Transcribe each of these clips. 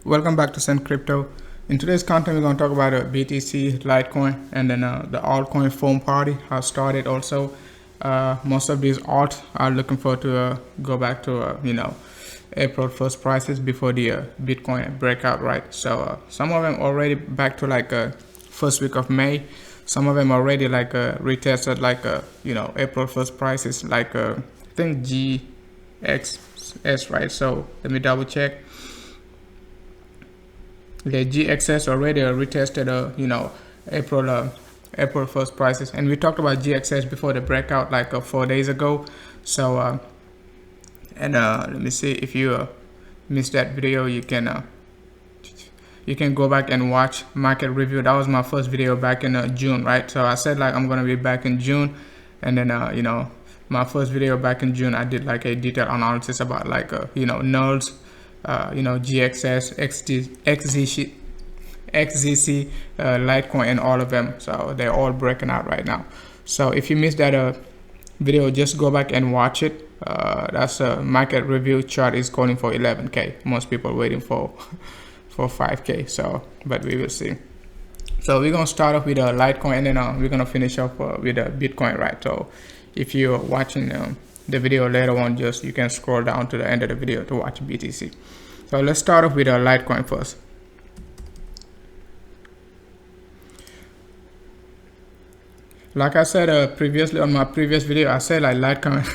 Welcome back to Send Crypto. In today's content, we're going to talk about BTC, Litecoin, and then the altcoin foam party has started. Also, most of these alts are looking for to go back to April 1st prices before the Bitcoin breakout, right? So some of them already back to like first week of May. Some of them already like retested like April 1st prices, like I think GXS, right? So let me double check. The GXS already retested April 1st prices, and we talked about GXS before the breakout like 4 days ago. So let me see, if you missed that video, you can go back and watch market review. That was my first video back in June, right? So I said like I'm gonna be back in June, and then my first video back in June, I did like a detailed analysis about like NULS, GXS, XZC, Litecoin, and all of them. So they're all breaking out right now. So if you missed that video, just go back and watch it. That's a market review chart is calling for 11K. Most people waiting for 5K. So, but we will see. So we're gonna start off with a Litecoin, and then we're gonna finish up with a Bitcoin, right? So if you're watching the video later on, you can scroll down to the end of the video to watch BTC. So let's start off with a Litecoin first. Like I said previously on my previous video, I said like Litecoin,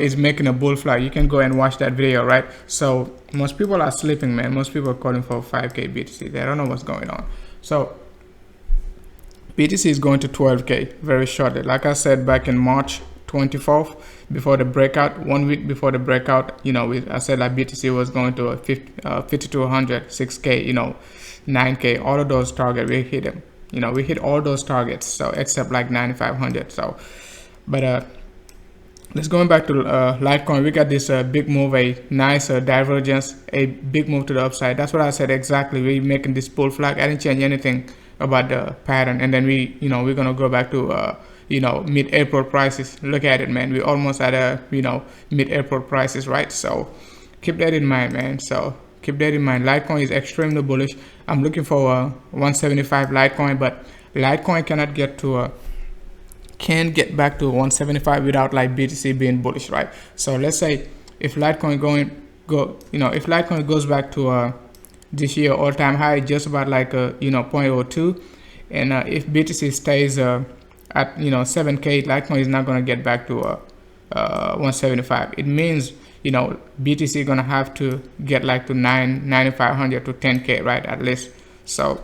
is making a bull flag. You can go and watch that video, right? So most people are sleeping, man. Most people are calling for 5K BTC. They don't know what's going on. So BTC is going to 12K very shortly. Like I said back in March 24th, before the breakout, 1 week before the breakout, I said like BTC was going to 5200, 6K, 9K, all of those targets, we hit them. We hit all those targets, so except like 9500. So, but let's go back to Litecoin. We got this big move, a nice divergence, a big move to the upside. That's what I said exactly. We're making this bull flag. I didn't change anything about the pattern, and then we're gonna go back to mid-April prices. Look at it, man. We almost at mid-April prices, right? So keep that in mind, man. So keep that in mind. Litecoin is extremely bullish. I'm looking for 175 Litecoin, but Litecoin cannot get back to 175 without like BTC being bullish, right? So let's say if Litecoin if Litecoin goes back to this year all-time high, just about like 0.02, and if BTC stays at 7K, Litecoin is not going to get back to 175. It means BTC is going to have to get like to 9,500 to 10K, right, at least. So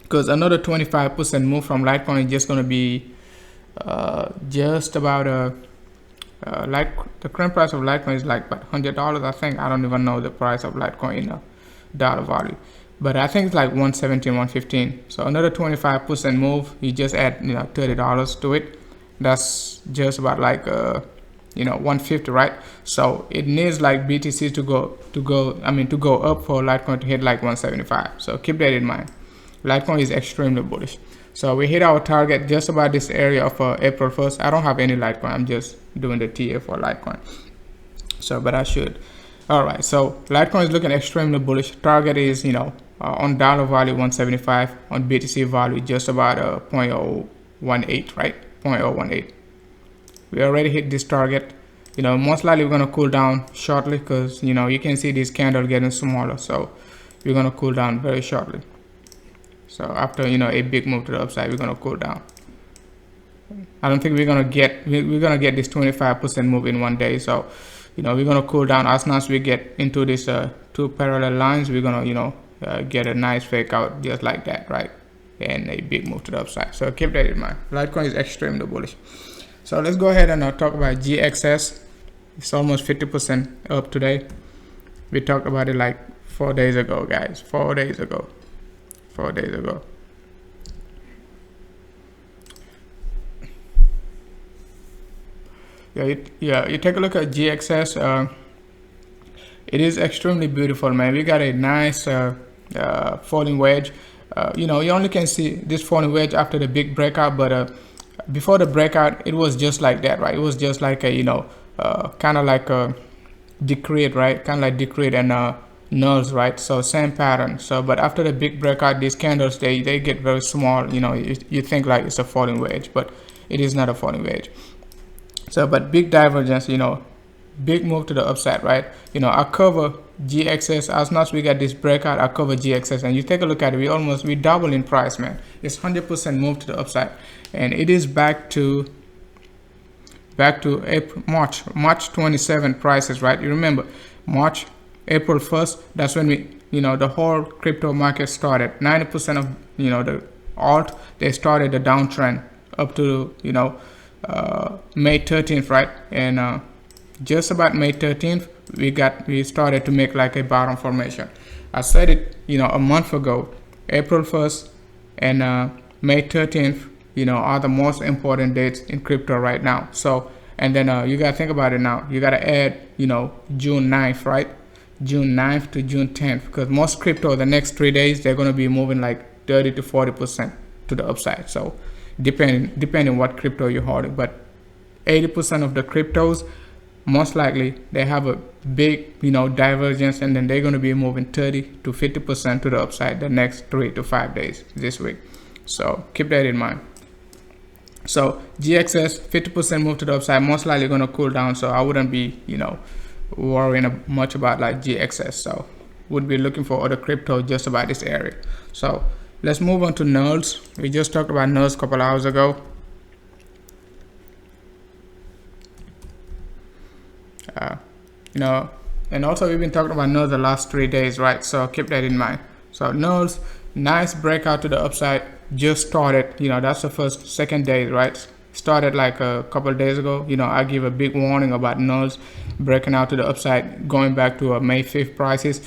because another 25% move from Litecoin is just going to be just about like the current price of Litecoin is like about $100, I think. I don't even know the price of Litecoin in dollar value, but I think it's like 117, 115. So another 25% move, you just add $30 to it. That's just about like 150, right? So it needs like BTC to go up for Litecoin to hit like 175. So keep that in mind. Litecoin is extremely bullish. So we hit our target just about this area of April 1st. I don't have any Litecoin. I'm just doing the TA for Litecoin. So, but I should. All right. So Litecoin is looking extremely bullish. Target is, on dollar value 175. On BTC value just about 0.018, right? 0.018. We already hit this target. Most likely we're gonna cool down shortly because you can see this candle getting smaller. So we're gonna cool down very shortly. So after a big move to the upside, we're gonna cool down. I don't think we're gonna get this 25% move in one day. So we're gonna cool down. As soon as we get into this two parallel lines, we're gonna get a nice fake out just like that, right? And a big move to the upside. So keep that in mind. Litecoin is extremely bullish. So let's go ahead and talk about GXS. It's almost 50% up today. We talked about it like 4 days ago, guys. 4 days ago. 4 days ago. You take a look at GXS. It is extremely beautiful, man. We got a nice falling wedge. You only can see this falling wedge after the big breakout, but before the breakout, it was just like that, right? It was just like a kind of like a decreed, right? Kind of like decreed, and NULS, right? So same pattern. So but after the big breakout, these candles they get very small. You know, you think like it's a falling wedge, but it is not a falling wedge. So but big divergence, you know, big move to the upside, right? You know, I cover GXS as much as we get this breakout. I cover GXS, and you take a look at it, we double in price, man. It's 100% move to the upside, and it is back to April, March 27 prices, right? You remember April 1st, that's when we, you know, the whole crypto market started. 90% of, you know, the alt, they started the downtrend up to, you know, May 13th, right? And just about May 13th, we started to make like a bottom formation. I said it, you know, a month ago. April 1st and May 13th, you know, are the most important dates in crypto right now. So, and then you gotta think about it now. You gotta add, you know, June 9th, right? June 9th to June 10th, because most crypto the next 3 days, they're gonna be moving like 30 to 40% to the upside. So depending what crypto you're holding, but 80% of the cryptos, most likely they have a big, you know, divergence, and then they're going to be moving 30 to 50% to the upside the next 3 to 5 days this week. So keep that in mind. So GXS 50% move to the upside, most likely going to cool down. So I wouldn't be, you know, worrying much about like GXS. So would be looking for other crypto just about this area. So let's move on to NULS. We just talked about NULS a couple hours ago. You know, and also we've been talking about NULS the last 3 days, right? So keep that in mind. So NULS, nice breakout to the upside, just started, you know, that's the second day, right? Started like a couple of days ago. You know, I give a big warning about NULS breaking out to the upside, going back to May 5th prices.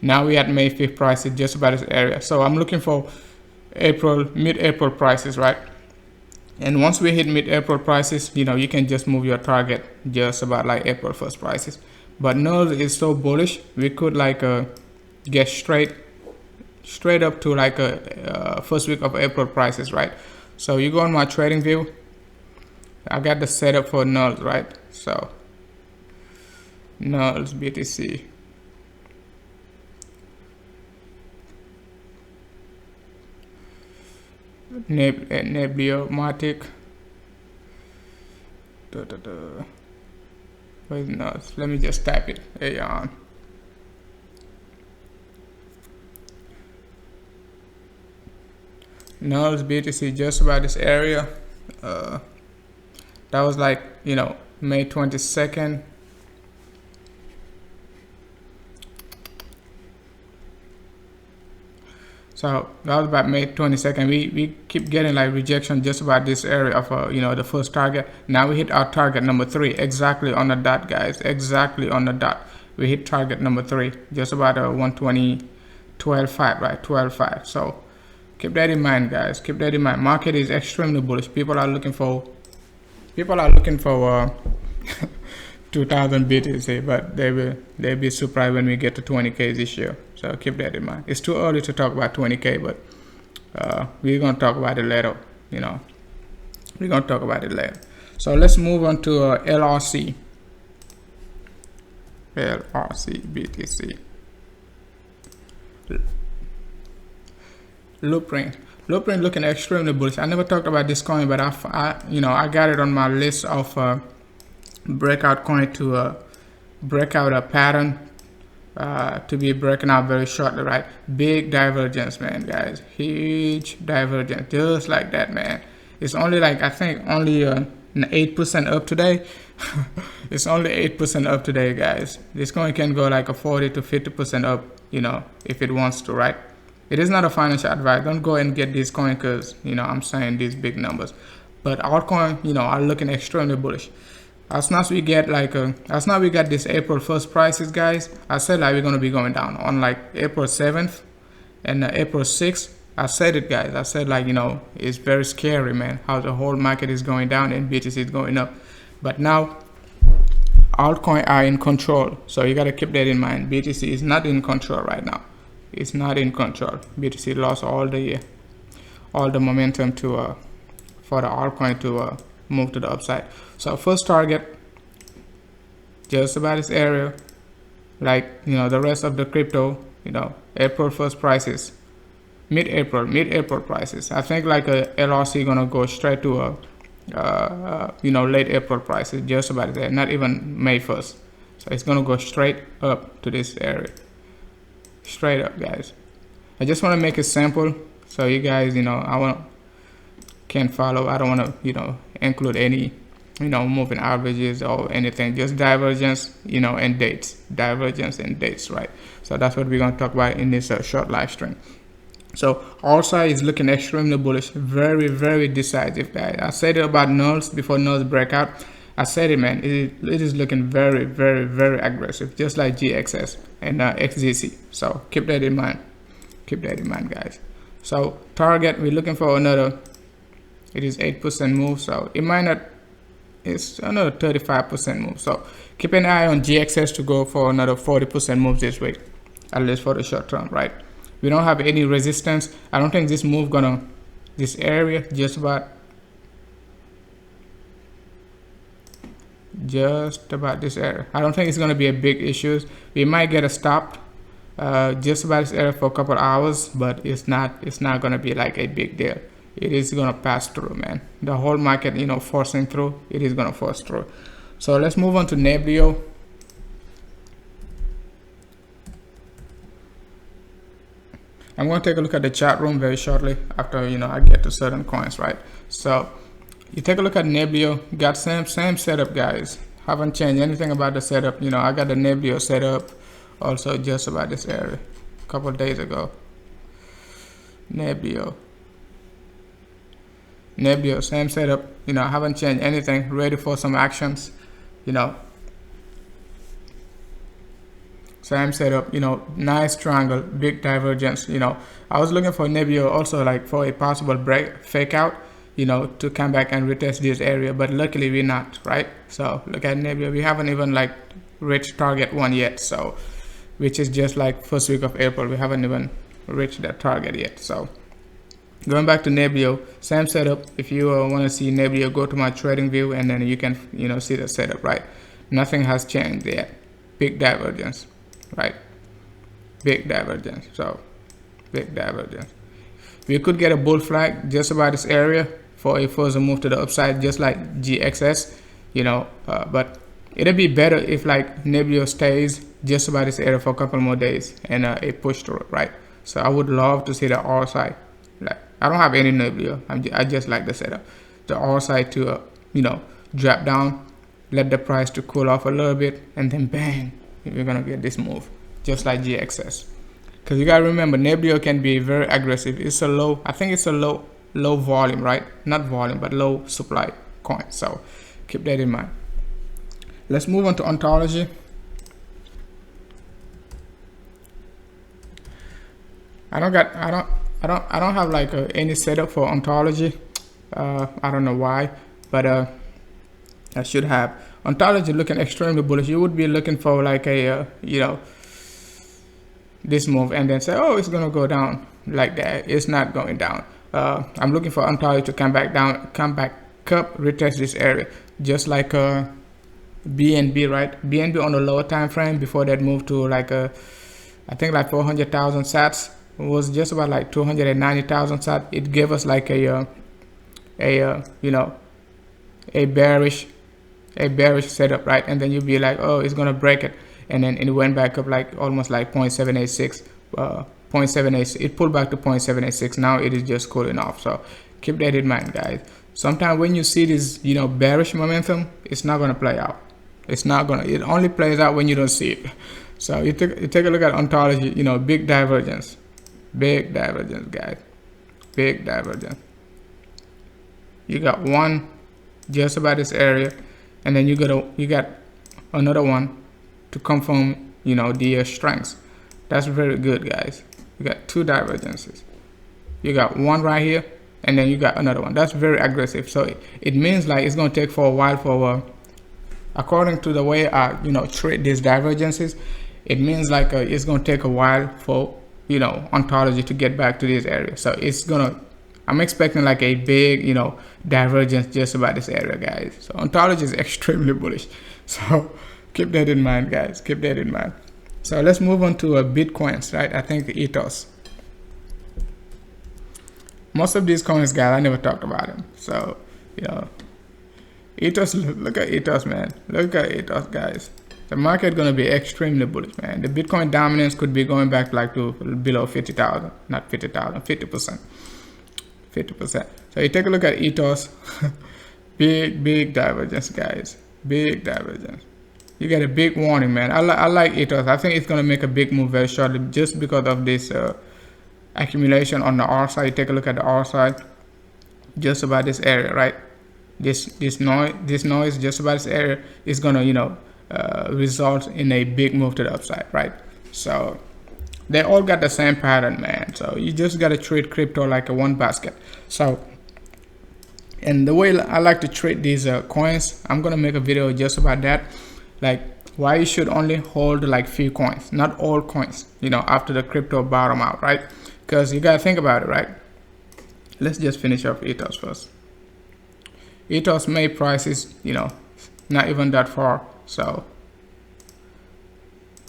Now we at May 5th prices, just about this area. So I'm looking for mid-April prices, right? And once we hit mid-April prices, you know, you can just move your target just about like April 1st prices. But NULS is so bullish, we could like get straight up to like a first week of April prices, right? So you go on my trading view, I got the setup for NULS, right? So NULS BTC. NEBLIO Matic. Where's NULS? Let me just type it. AION. NULS BTC just about this area. That was like, you know, May 22nd. So that was about May 22nd. We keep getting like rejection just about this area of you know, the first target. Now we hit our target number 3 exactly on the dot, guys. Exactly on the dot. We hit target number 3 just about 120, 12.5, right? 12.5. So keep that in mind, guys. Keep that in mind. Market is extremely bullish. People are looking for 2,000 BTC, but they'll be surprised when we get to 20K this year. So keep that in mind. It's too early to talk about 20K, but we're gonna talk about it later. You know, we're gonna talk about it later. So let's move on to LRC BTC. Blueprint looking extremely bullish. I never talked about this coin, but I got it on my list of breakout coin to break out a pattern to be breaking out very shortly, right? Big divergence, man, guys. Huge divergence, just like that, man. It's only like, I think only 8% up today. It's only 8% up today, guys. This coin can go like a 40 to 50% up, you know, if it wants to, right? It is not a financial advice. Don't go and get this coin because, you know, I'm saying these big numbers. But altcoin, you know, are looking extremely bullish. As soon as we get like we got this April 1st prices, guys, I said like we're gonna be going down on like April 7th and April 6th. I said it, guys. I said like, you know, it's very scary, man, how the whole market is going down and BTC is going up. But now altcoin are in control, so you gotta keep that in mind. BTC is not in control right now. It's not in control. BTC lost all the momentum to for the altcoin to move to the upside. So first target, just about this area, like, you know, the rest of the crypto, you know, April 1st prices, mid-April prices. I think like a LRC gonna go straight to a, you know, late April prices, just about there, not even May 1st. So it's gonna go straight up to this area, straight up, guys. I just want to make it simple so you guys, you know, can follow. I don't want to, you know, include any, you know, moving averages or anything, just divergence, you know, and dates, divergence and dates, right? So that's what we're going to talk about in this short live stream. So RSI is looking extremely bullish, very, very decisive, guys. I said it about NULS before NULS breakout. I said it, man, it is looking very, very, very aggressive, just like GXS and XZC. So keep that in mind. Keep that in mind, guys. So target, we're looking for another, it is 8% move, so it might not, it's another 35% move. So keep an eye on GXS to go for another 40% move this week, at least for the short term, right? We don't have any resistance. I don't think this move gonna, this area, just about this area, I don't think it's gonna be a big issue. We might get a stop just about this area for a couple hours, but it's not gonna be like a big deal. It is gonna pass through, man. The whole market, you know, forcing through, it is gonna force through. So let's move on to NEBLIO. I'm gonna take a look at the chat room very shortly after, you know, I get to certain coins, right? So you take a look at NEBLIO, got same setup, guys. Haven't changed anything about the setup. You know, I got the NEBLIO setup also just about this area a couple of days ago. NEBLIO, same setup. You know, I haven't changed anything. Ready for some actions, you know. Same setup, you know, nice triangle, big divergence. You know, I was looking for NEBLIO also, like for a possible break, fake out, you know, to come back and retest this area, but luckily we're not, right? So look at NEBLIO, we haven't even like reached target 1 yet, so which is just like first week of April. We haven't even reached that target yet. So going back to NEBLIO, same setup. If you want to see NEBLIO, go to my trading view and then you can, you know, see the setup, right? Nothing has changed yet. Big divergence, right? Big divergence. So big divergence. We could get a bull flag just about this area for a further move to the upside, just like GXS, you know, but it'll be better if like NEBLIO stays just about this area for a couple more days and a push through, right? So I would love to see the RSI. Like, I don't have any NEBLIO. I just like the setup. The RSI to, you know, drop down, let the price to cool off a little bit, and then bang, we're gonna get this move, just like GXS. Because you gotta remember, NEBLIO can be very aggressive. It's a low, I think it's a low volume, right? Not volume, but low supply coin. So keep that in mind. Let's move on to ontology. I don't have like any setup for ontology. I don't know why, but I should have. Ontology looking extremely bullish. You would be looking for like a you know, this move and then say, oh, it's gonna go down like that. It's not going down. I'm looking for ontology to come back down, come back up, retest this area, just like BNB, right? BNB on the lower time frame before that move to like I think like 400,000 sats. Was just about like 290,000 sat. It gave us like a you know, a bearish setup, right? And then you'd be like, oh, it's gonna break it, and then it went back up like almost like 0.786, 0.786. It pulled back to 0.786. Now it is just cooling off. So keep that in mind, guys. Sometimes when you see this, you know, bearish momentum, it's not gonna play out. It's not gonna. It only plays out when you don't see it. So you take a look at ontology. You know, big divergence. Big divergence, guys. Big divergence. You got one just about this area, and then you got another one to confirm, you know, the strengths. That's very good, guys. You got two divergences. You got one right here, and then you got another one. That's very aggressive. So it means like it's gonna take for a while for according to the way I, you know, trade these divergences. It means like it's gonna take a while for, you know, ontology to get back to this area. So it's gonna, I'm expecting like a big, you know, divergence just about this area, guys. So ontology is extremely bullish. So keep that in mind, guys. Keep that in mind. So let's move on to Bitcoins, right? I think ethos. Most of these coins, guys, I never talked about them. So, you know, ethos, look at ethos, man. Look at ethos, guys. The market gonna be extremely bullish, man. The Bitcoin dominance could be going back like to below 50,000, not 50,000, 50%. 50%. So you take a look at ethos, big divergence, guys. Big divergence. You get a big warning, man. I like ethos. I think it's gonna make a big move very shortly just because of this accumulation on the R side. Take a look at the R side, just about this area, right? This noise just about this area is gonna, you know, result in a big move to the upside, right? So they all got the same pattern, man. So you just gotta treat crypto like a one basket. So, and the way I like to treat these coins, I'm gonna make a video just about that, like why you should only hold like few coins, not all coins, you know, after the crypto bottom out, right? Because you gotta think about it, right? Let's just finish off ethos first. Ethos May price is, you know, not even that far. So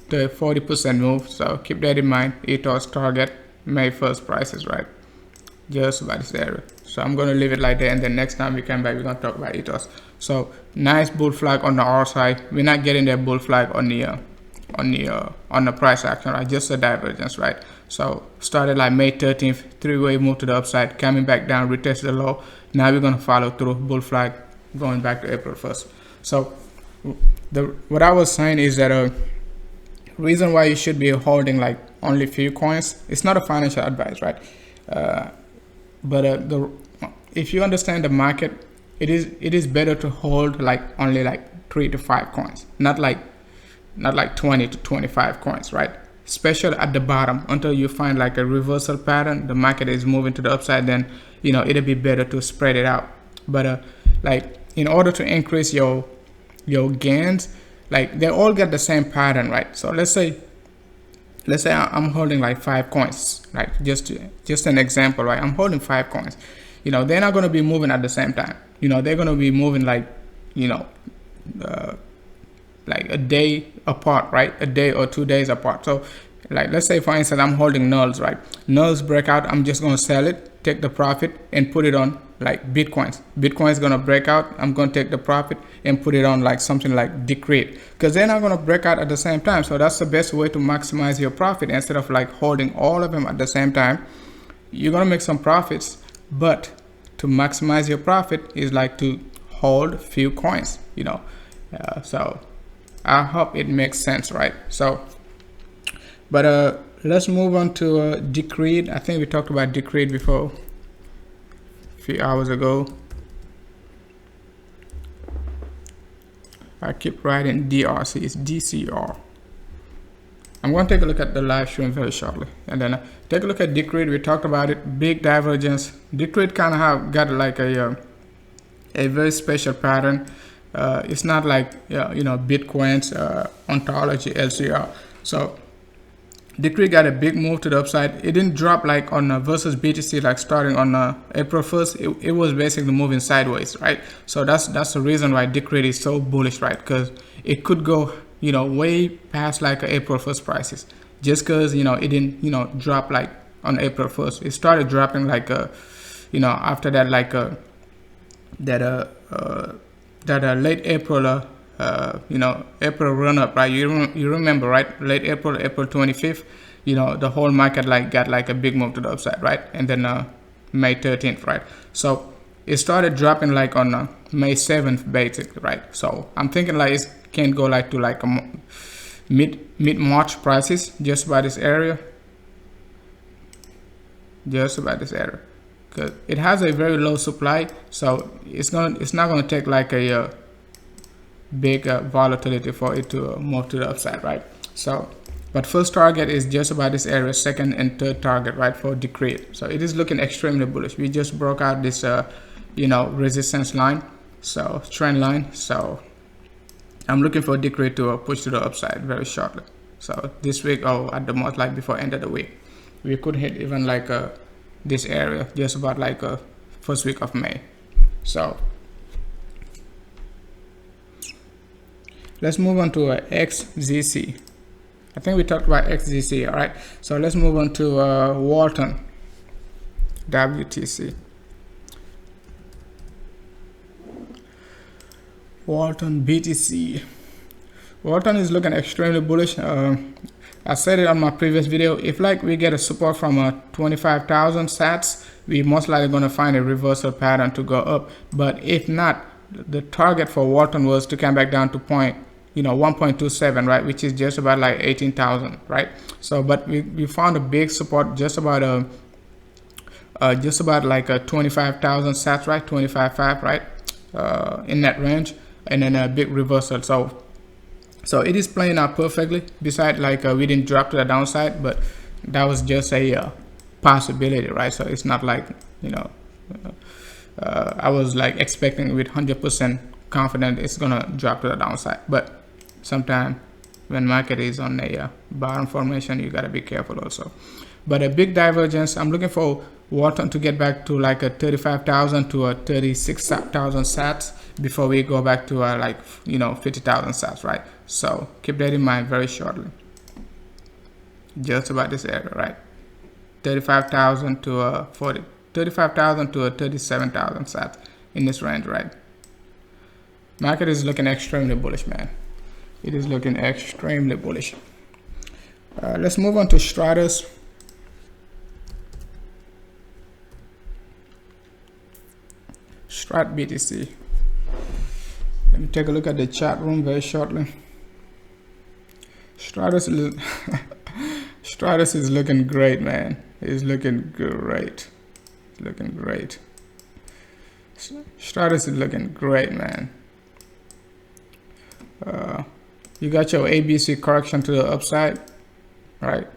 the 40% move. So keep that in mind. Ethos target May 1st prices, right? Just about this area. So I'm gonna leave it like that, and then next time we come back, we're gonna talk about ethos. So nice bull flag on the R side. We're not getting that bull flag on the price action, right? Just a divergence, right? So started like May 13th, three-way move to the upside, coming back down, retest the low. Now we're gonna follow through bull flag going back to April 1st. So what I was saying is that reason why you should be holding like only few coins, it's not a financial advice, right? But if you understand the market, it is better to hold like only like 3 to 5 coins, not like 20 to 25 coins, right? Especially at the bottom, until you find like a reversal pattern, the market is moving to the upside, then, you know, it'll be better to spread it out. But like in order to increase your gains, like they all get the same pattern, right? So let's say I'm holding like 5 coins, right? Just an example, right? I'm holding 5 coins. You know, they're not going to be moving at the same time. You know, they're going to be moving like, you know, like a day apart, right? A day or 2 days apart. So like, let's say for instance, I'm holding NULS, right? NULS break out, I'm just going to sell it, take the profit and put it on like Bitcoins. Bitcoin is going to break out, I'm going to take the profit and put it on like something like Decreed, because they're not going to break out at the same time. So that's the best way to maximize your profit. Instead of like holding all of them at the same time, you're going to make some profits, but to maximize your profit is like to hold few coins, you know. So I hope it makes sense, right? So, but let's move on to Decreed. I think we talked about Decreed before, a few hours ago. I keep writing DRC, it's DCR. I'm going to take a look at the live stream very shortly, and then take a look at Decreed. We talked about it, big divergence. Decreed kind of have got like a very special pattern. It's not like you know, Bitcoin's ontology LCR. So Decreed got a big move to the upside. It didn't drop like on versus BTC like starting on April 1st. It was basically moving sideways, right? So that's the reason why Decreed is so bullish, right? Because it could go, you know, way past like April 1st prices, just because, you know, it didn't, you know, drop like on April 1st. It started dropping like you know, after that, like that late April you know, April run up, right? You remember, right? Late April 25th, you know, the whole market like got like a big move to the upside, right? And then May 13th, right? So it started dropping like on May 7th basically, right? So I'm thinking like it can go like to like a mid-March prices, just by this area, because it has a very low supply. So it's not gonna take like a big volatility for it to move to the upside, right? So, but first target is just about this area, second and third target, right, for Decreed. So it is looking extremely bullish. We just broke out this you know, resistance line, so trend line. So I'm looking for Decreed to push to the upside very shortly. So this week, or at the most like before end of the week, we could hit even like this area, just about like first week of May. So let's move on to XZC. I think we talked about XDC. All right, so let's move on to Walton WTC. Walton BTC. Walton is looking extremely bullish. I said it on my previous video. If like we get a support from 25,000 sats, we most likely going to find a reversal pattern to go up. But if not, the target for Walton was to come back down to 1.27, right, which is just about like 18,000, right? So, but we found a big support just about like a 25,000 sats, right, 25.5, right, in that range, and then a big reversal. So it is playing out perfectly. Besides, like we didn't drop to the downside, but that was just a possibility, right? So it's not like I was like expecting with 100% confident it's gonna drop to the downside. But sometimes when market is on a bottom formation, you gotta be careful also. But a big divergence. I'm looking for Walton to get back to like a 35,000 to a 36,000 sats before we go back to like 50,000 sats, right? So keep that in mind very shortly. Just about this area, right? 35,000 to 35,000 to 37,000 sats in this range, right? Market is looking extremely bullish, man. It is looking extremely bullish. Let's move on to Stratus. Strat BTC. Let me take a look at the chat room very shortly. Stratus is looking great, man. It's looking great. It's looking great. Stratus is looking great, man. You got your ABC correction to the upside, right?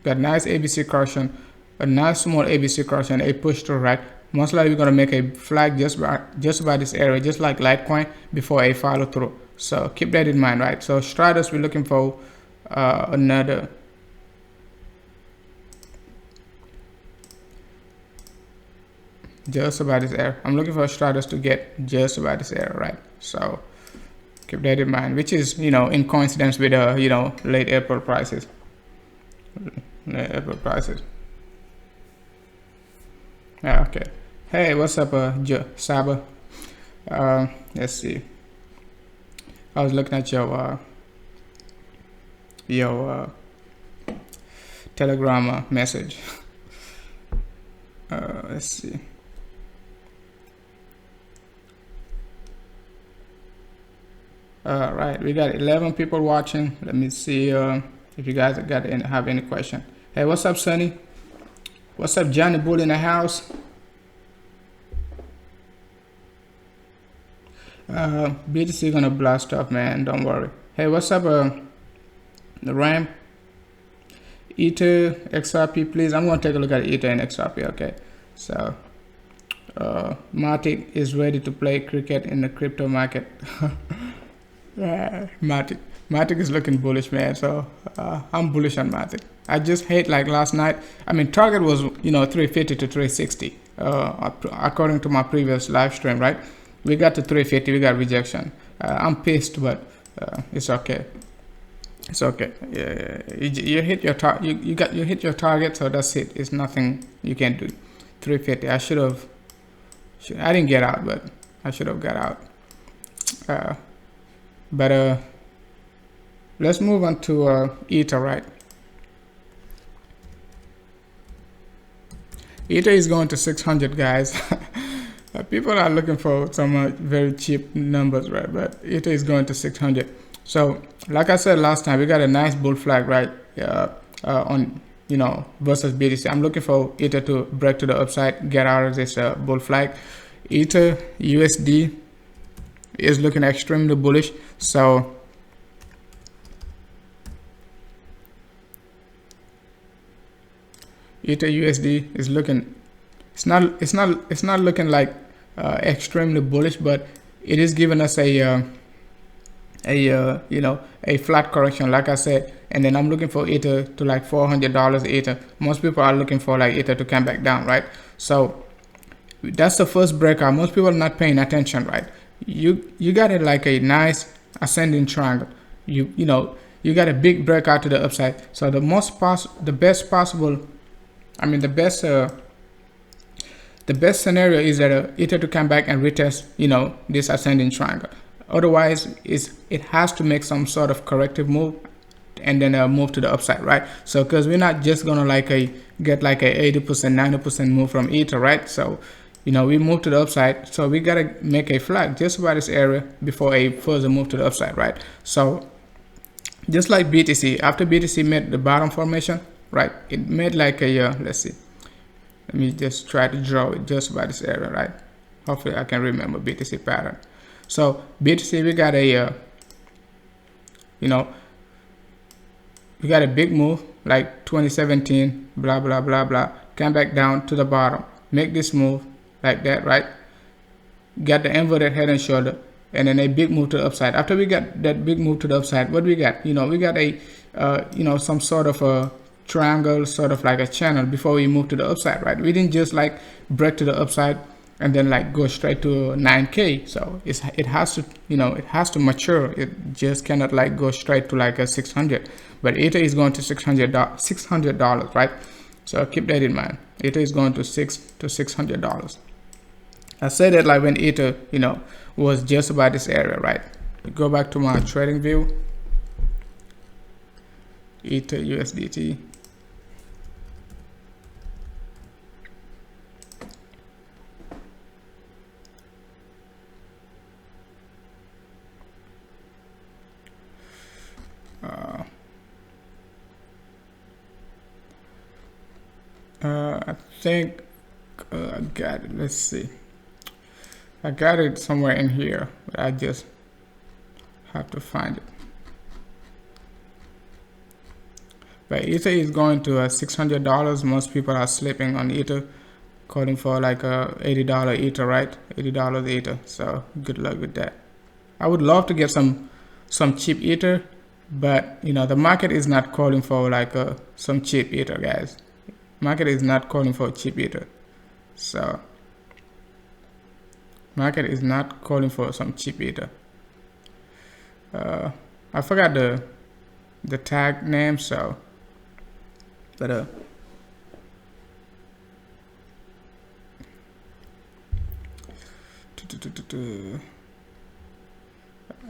Got nice ABC correction, a nice small ABC correction, a push to the right. Most likely we're gonna make a flag just by this area, just like Litecoin, before a follow through. So keep that in mind, right? So Stratus, we're looking for another just about this area. I'm looking for Stratus to get just about this area, right? So keep that in mind, which is in coincidence with late April prices. Yeah, okay. Hey, what's up, Saba? Let's see. I was looking at your Telegram message. Let's see. Right, we got 11 people watching. Let me see if you guys have any question. Hey, what's up, Sonny? What's up, Johnny Bull in the house? BTC gonna blast off, man. Don't worry. Hey, what's up, the RAM? Ether, XRP, please. I'm gonna take a look at Ether and XRP. Okay, so Matic is ready to play cricket in the crypto market. Matic is looking bullish, man. So I'm bullish on Matic. I just hate, like last night. I mean, target was 350 to 360 according to my previous live stream, right? We got to 350, we got rejection. I'm pissed, but it's okay. It's okay. Yeah. You hit your you hit your target, so that's it. It's nothing you can do. 350. I didn't get out, but I should have got out. But let's move on to Ether, right? Ether is going to 600, guys. People are looking for some very cheap numbers, right? But Ether is going to 600. So, like I said last time, we got a nice bull flag, right? On versus BTC. I'm looking for Ether to break to the upside, get out of this bull flag. Ether USD is looking extremely bullish. So Ether USD is looking. It's not looking like extremely bullish, but it is giving us a flat correction, like I said. And then I'm looking for Ether to like $400 Ether. Most people are looking for like Ether to come back down, right? So that's the first breakout. Most people are not paying attention, right? You got it like a nice ascending triangle. You you got a big breakout to the upside. So the best possible, I mean the best scenario is that Ether to come back and retest, you know, this ascending triangle. Otherwise, it has to make some sort of corrective move and then move to the upside, right? So because we're not just gonna like get like a 80%, 90% move from Ether, right? So you know, we move to the upside, so we gotta make a flag just about this area before a further move to the upside, right? So just like BTC, after BTC made the bottom formation, right, it made like a let's see, let me just try to draw it just about this area, right? Hopefully I can remember BTC pattern. So BTC, we got a you know, we got a big move like 2017, blah blah blah blah, come back down to the bottom, make this move like that, right? Got the inverted head and shoulder, and then a big move to the upside. After we got that big move to the upside, what do we got? You know, we got a you know, some sort of a triangle, sort of like a channel before we move to the upside, right? We didn't just like break to the upside and then like go straight to 9K. So it has to, you know, it has to mature. It just cannot like go straight to like a 600. But Ether is going to $600, right? So keep that in mind. Ether is going to $600. I said that like when Ether, you know, was just about this area, right? Go back to my trading view. Ether USDT. I think I got it. Let's see. I got it somewhere in here, but I just have to find it. But Ether is going to $600. Most people are sleeping on Ether, calling for like a $80 Ether, right? $80 Ether. So good luck with that. I would love to get some cheap Ether, but you know, the market is not calling for like some cheap Ether, guys. Market is not calling for cheap Ether. So market is not calling for some cheap Ether. I forgot the tag name, so but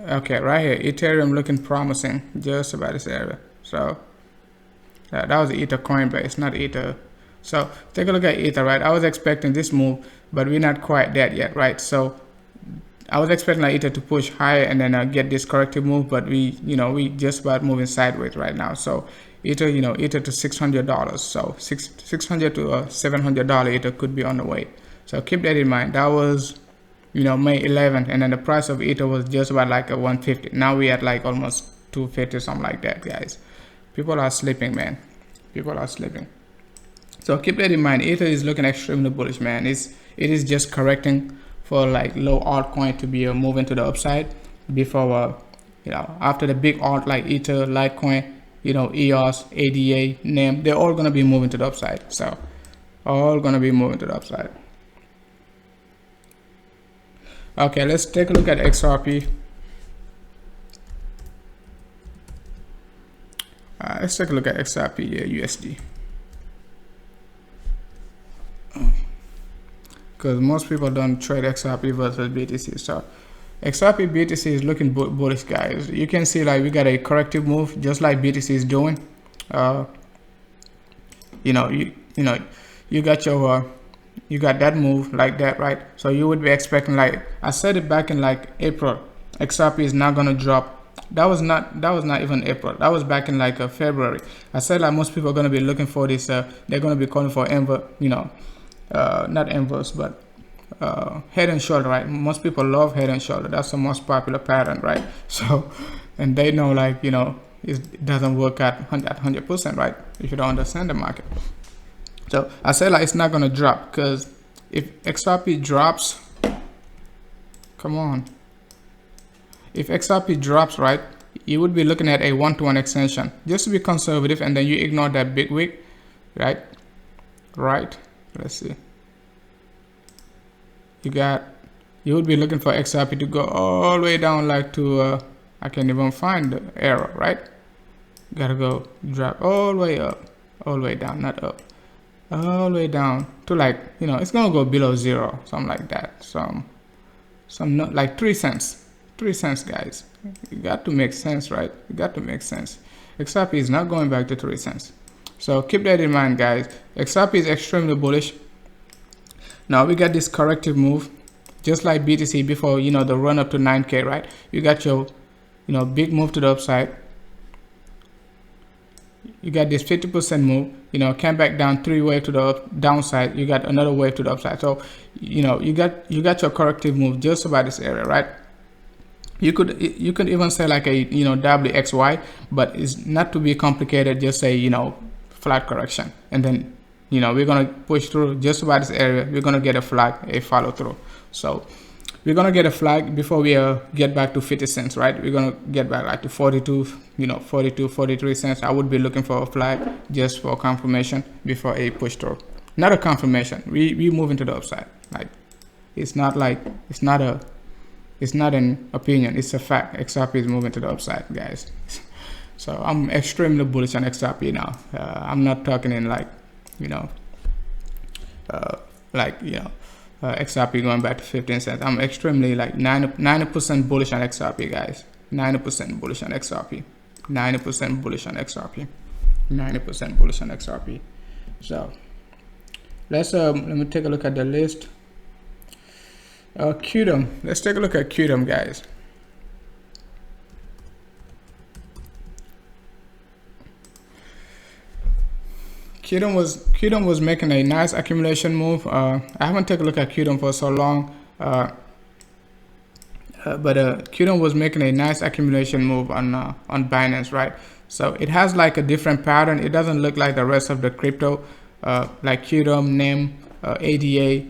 okay, right here, Ethereum looking promising just about this area. So that was Ether Coinbase, not Ether. So take a look at Ether, right? I was expecting this move, but we're not quite there yet, right? So I was expecting like Ether to push higher and then get this corrective move, but we just about moving sideways right now. So Ether, you know, Ether to $600. So $600 to $700 Ether could be on the way. So keep that in mind. That was, you know, May 11th, and then the price of Ether was just about like a 150. Now we at like almost 250, something like that, guys. People are sleeping, man. People are sleeping. So keep that in mind. Ether is looking extremely bullish, man. It is just correcting for like low altcoin to be moving to the upside before you know, after the big alt like Ether, Litecoin, you know, EOS, ADA, NAME, they're all gonna be moving to the upside. So all gonna be moving to the upside. Okay, let's take a look at XRP. Let's take a look at XRP USD. Because most people don't trade XRP versus BTC. So XRP BTC is looking bullish, guys. You can see like we got a corrective move just like BTC is doing. You know, you got your you got that move like that, right? So you would be expecting, like I said it back in like April, XRP is not gonna drop. That was not even April. That was back in like February. I said like most people are gonna be looking for this. They're gonna be calling for not inverse, but head and shoulder, right? Most people love head and shoulder. That's the most popular pattern, right? So, and they know like, you know, it doesn't work at 100%, right? If you don't understand the market. So I said like it's not gonna drop, because if XRP drops, come on. If XRP drops, right, you would be looking at a 1-to-1 extension, just to be conservative, and then you ignore that big wick, right? Let's see. You would be looking for XRP to go all the way down like to I can't even find the arrow, right? gotta go drop all the way up, all the way down, not up, all the way down to like, you know, it's gonna go below 0, something like that. Some not like 3 cents. 3 cents, guys. You got to make sense, right? You got to make sense. XRP is not going back to 3 cents. So keep that in mind, guys. XRP is extremely bullish. Now we got this corrective move, just like BTC before, you know, the run up to 9K, right? You got your, you know, big move to the upside. You got this 50% move, you know, came back down 3 wave to the downside. You got another wave to the upside. So, you know, you got your corrective move just about this area, right? You could even say like a, you know, WXY, but it's not to be complicated. Just say, you know, flat correction, and then, you know, we're gonna push through just about this area. We're gonna get a flag, a follow through. So we're gonna get a flag before we get back to 50 cents, right? We're gonna get back like to 42, you know, 42, 43 cents. I would be looking for a flag just for confirmation before a push through. Not a confirmation. We moving to the upside. Like, it's not an opinion. It's a fact. XRP is moving to the upside, guys. So I'm extremely bullish on XRP now. I'm not talking in like, you know, XRP going back to 15 cents. I'm extremely like 90% bullish on XRP, guys. 90% bullish on XRP. 90% bullish on XRP. 90% bullish on XRP. So let's let me take a look at the list. QDM. Let's take a look at QDM, guys. QDM was making a nice accumulation move. I haven't taken a look at QDM for so long, but QDM was making a nice accumulation move on Binance, right? So it has like a different pattern. It doesn't look like the rest of the crypto, like QDM, NEM, ADA,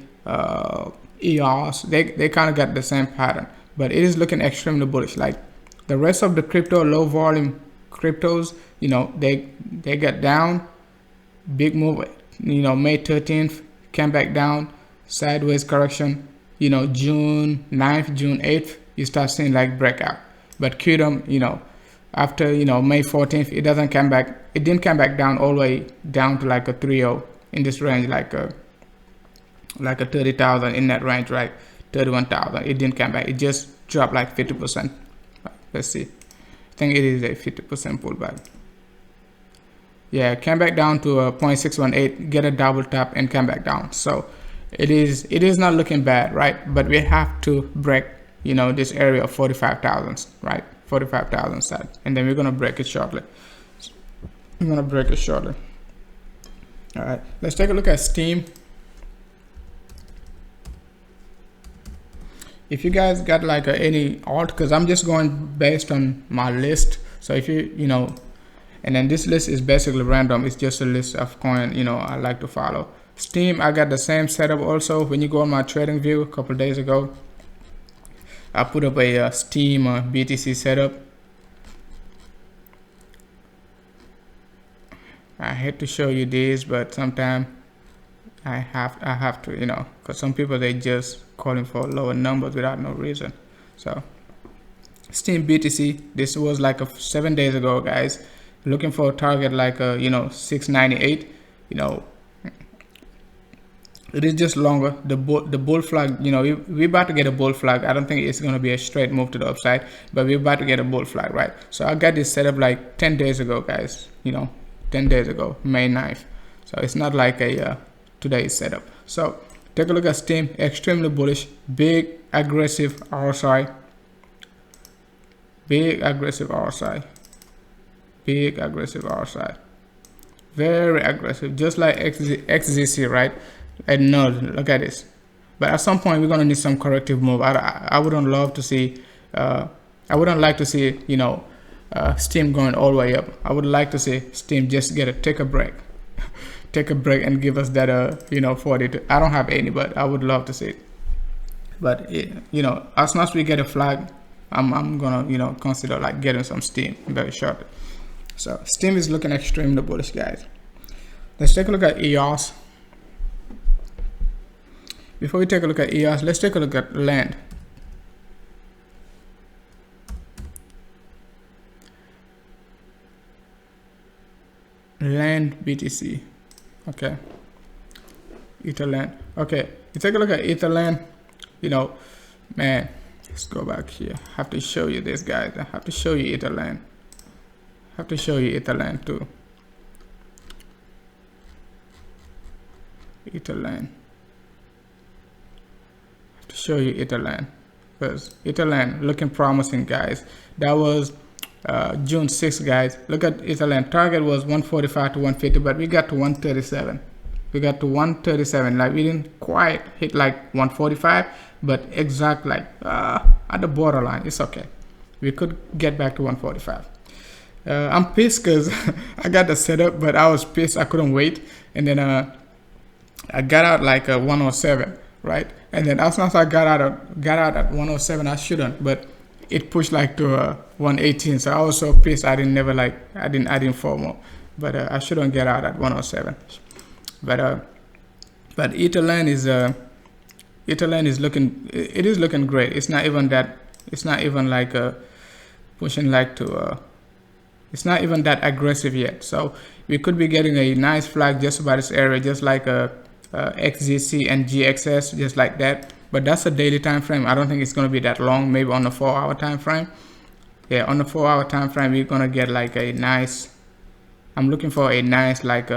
EOS. They kind of got the same pattern, but it is looking extremely bullish. Like the rest of the crypto, low volume cryptos, you know, they got down. Big move, you know, May 13th, came back down, sideways correction, you know, June 9th, June 8th, you start seeing like breakout. But QDM, you know, after, you know, May 14th, it didn't come back down all the way down to like a 3.0 in this range, like a 30,000 in that range, right? 31,000. It didn't come back. It just dropped like 50%. Let's see. I think it is a 50% pullback. Yeah, came back down to a 0.618, get a double tap and come back down. So it is not looking bad, right? But we have to break, you know, this area of 45,000, right? 45,000 side, and then we're gonna break it shortly. I'm gonna break it shortly. All right, let's take a look at Steam. If you guys got like any alt, because I'm just going based on my list. So if you know. And then this list is basically random. It's just a list of coin, you know, I like to follow. Steam, I got the same setup also. When you go on my trading view a couple of days ago, I put up a Steam BTC setup. I hate to show you this, but sometimes I have to, you know, because some people, they just calling for lower numbers without no reason. So Steam BTC, this was like 7 days ago, guys. Looking for a target like you know, 698. You know, it is just longer. The bull flag, you know, we're about to get a bull flag. I don't think it's going to be a straight move to the upside, but we're about to get a bull flag, right? So I got this set up like 10 days ago, guys. You know, 10 days ago, May 9th. So it's not like a today's setup. So take a look at Steam. Extremely bullish, big aggressive RSI. Big aggressive RSI. Big aggressive RSI, very aggressive, just like XZC, right? And no, look at this. But at some point we're gonna need some corrective move. I wouldn't love to see. I wouldn't like to see, you know, Steam going all the way up. I would like to see Steam just take a break, take a break and give us that you know, 42. I don't have any, but I would love to see it. But you know, as soon as we get a flag, I'm gonna, you know, consider like getting some Steam very shortly. So Steam is looking extremely bullish, guys. Let's take a look at EOS. Before we take a look at EOS, let's take a look at land. land BTC. Okay, Etherland. Okay, you take a look at Etherland. You know, man, let's go back here. I have to show you this, guys. I have to show you Etherland. I have to show you Etherland too. Etherland. I have to show you Etherland because Etherland looking promising, guys. That was June 6th, guys. Look at Etherland. Target was 145 to 150, but we got to 137. We got to 137. Like we didn't quite hit like 145, but exact like at the borderline. It's okay. We could get back to 145. I'm pissed because I got the setup, but I was pissed. I couldn't wait, and then I got out like 107, right? And then as soon as I got out at 107, I shouldn't, but it pushed like to 118. So I was so pissed. I didn't fall more, but I shouldn't get out at 107. But Etherland is looking. It is looking great. It's not even that. It's not even like pushing like to. It's not even that aggressive yet. So we could be getting a nice flag just about this area, just like a XZC and GXS, just like that. But that's a daily time frame. I don't think it's going to be that long. Maybe on the 4-hour time frame. Yeah, on the 4-hour time frame, we're going to get like a nice. I'm looking for a nice like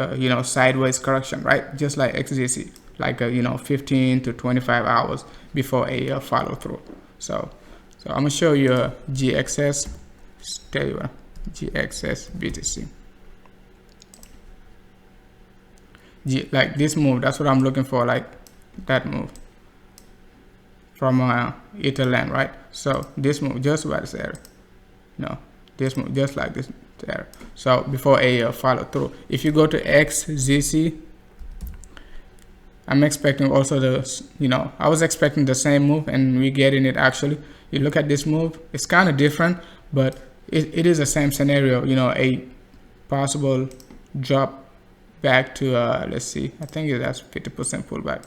sideways correction, right? Just like XZC, like 15 to 25 hours before a follow through. So I'm gonna show you a GXS. Tell you what, GXS BTC. Like this move, that's what I'm looking for, like that move from Etherland, right? So this move just about this area, this move just like this area. So before a follow through, if you go to XZC, I'm expecting also the I was expecting the same move, and we're getting it actually. You look at this move, it's kind of different, but it is the same scenario. A possible drop back to let's see, I think that's 50% pullback,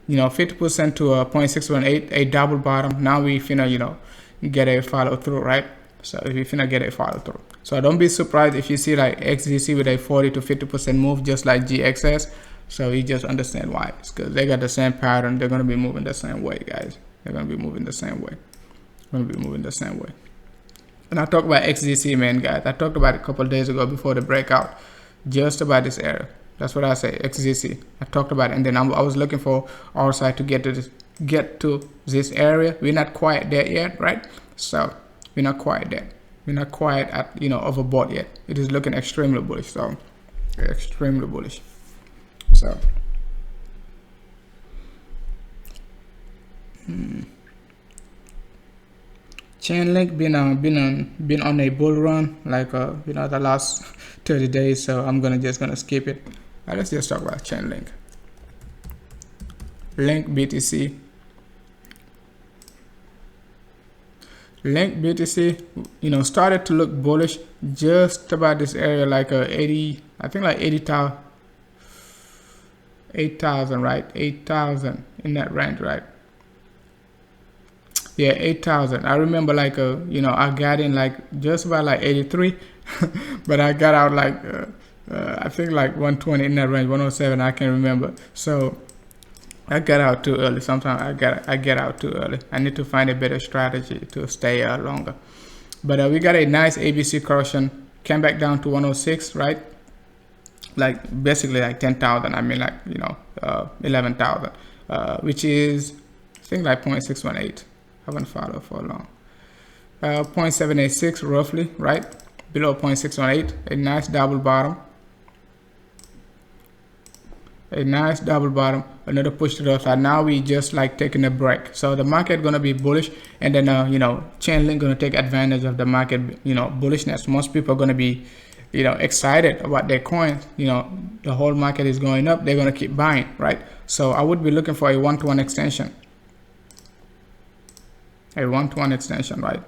50% to 0.618, a double bottom. Now we finna get a follow through, right? So if we finna get a follow through, so don't be surprised if you see like XDC with a 40 to 50% move, just like GXS. So you just understand why. It's because they got the same pattern. They're gonna be moving the same way, guys. They're gonna be moving the same way. And I talked about XDC, man, guys. I talked about it a couple of days ago before the breakout, just about this area. That's what I say, XDC. I talked about it, and then I was looking for our side to get to this area. We're not quite there yet, right? So we're not quite there. We're not quite at overbought yet. It is looking extremely bullish. So extremely bullish. So Chainlink been on a bull run, like the last 30 days. So I'm just gonna skip it. Let's just talk about Chainlink. Link BTC. Link BTC, started to look bullish just about this area, like 80, I think like 80,000, 8,000, right? 8,000 in that range, right? Yeah, 8,000. I remember like I got in like just about like 83, but I got out like I think like 120 in that range, 107. I can't remember. So I got out too early. Sometimes I get out too early. I need to find a better strategy to stay longer. But we got a nice ABC correction. Came back down to 106, right? Like basically like 10,000. I mean like 11,000, which is I think like 0.618. Haven't followed for long. 0.786 roughly, right? Below 0.618. A nice double bottom. Another push to the upside. Now we just like taking a break. So the market gonna be bullish, and then Chainlink gonna take advantage of the market bullishness. Most people are gonna be excited about their coins. The whole market is going up. They're gonna keep buying, right? So I would be looking for a 1-to-1 extension. A 1-to-1 extension, right?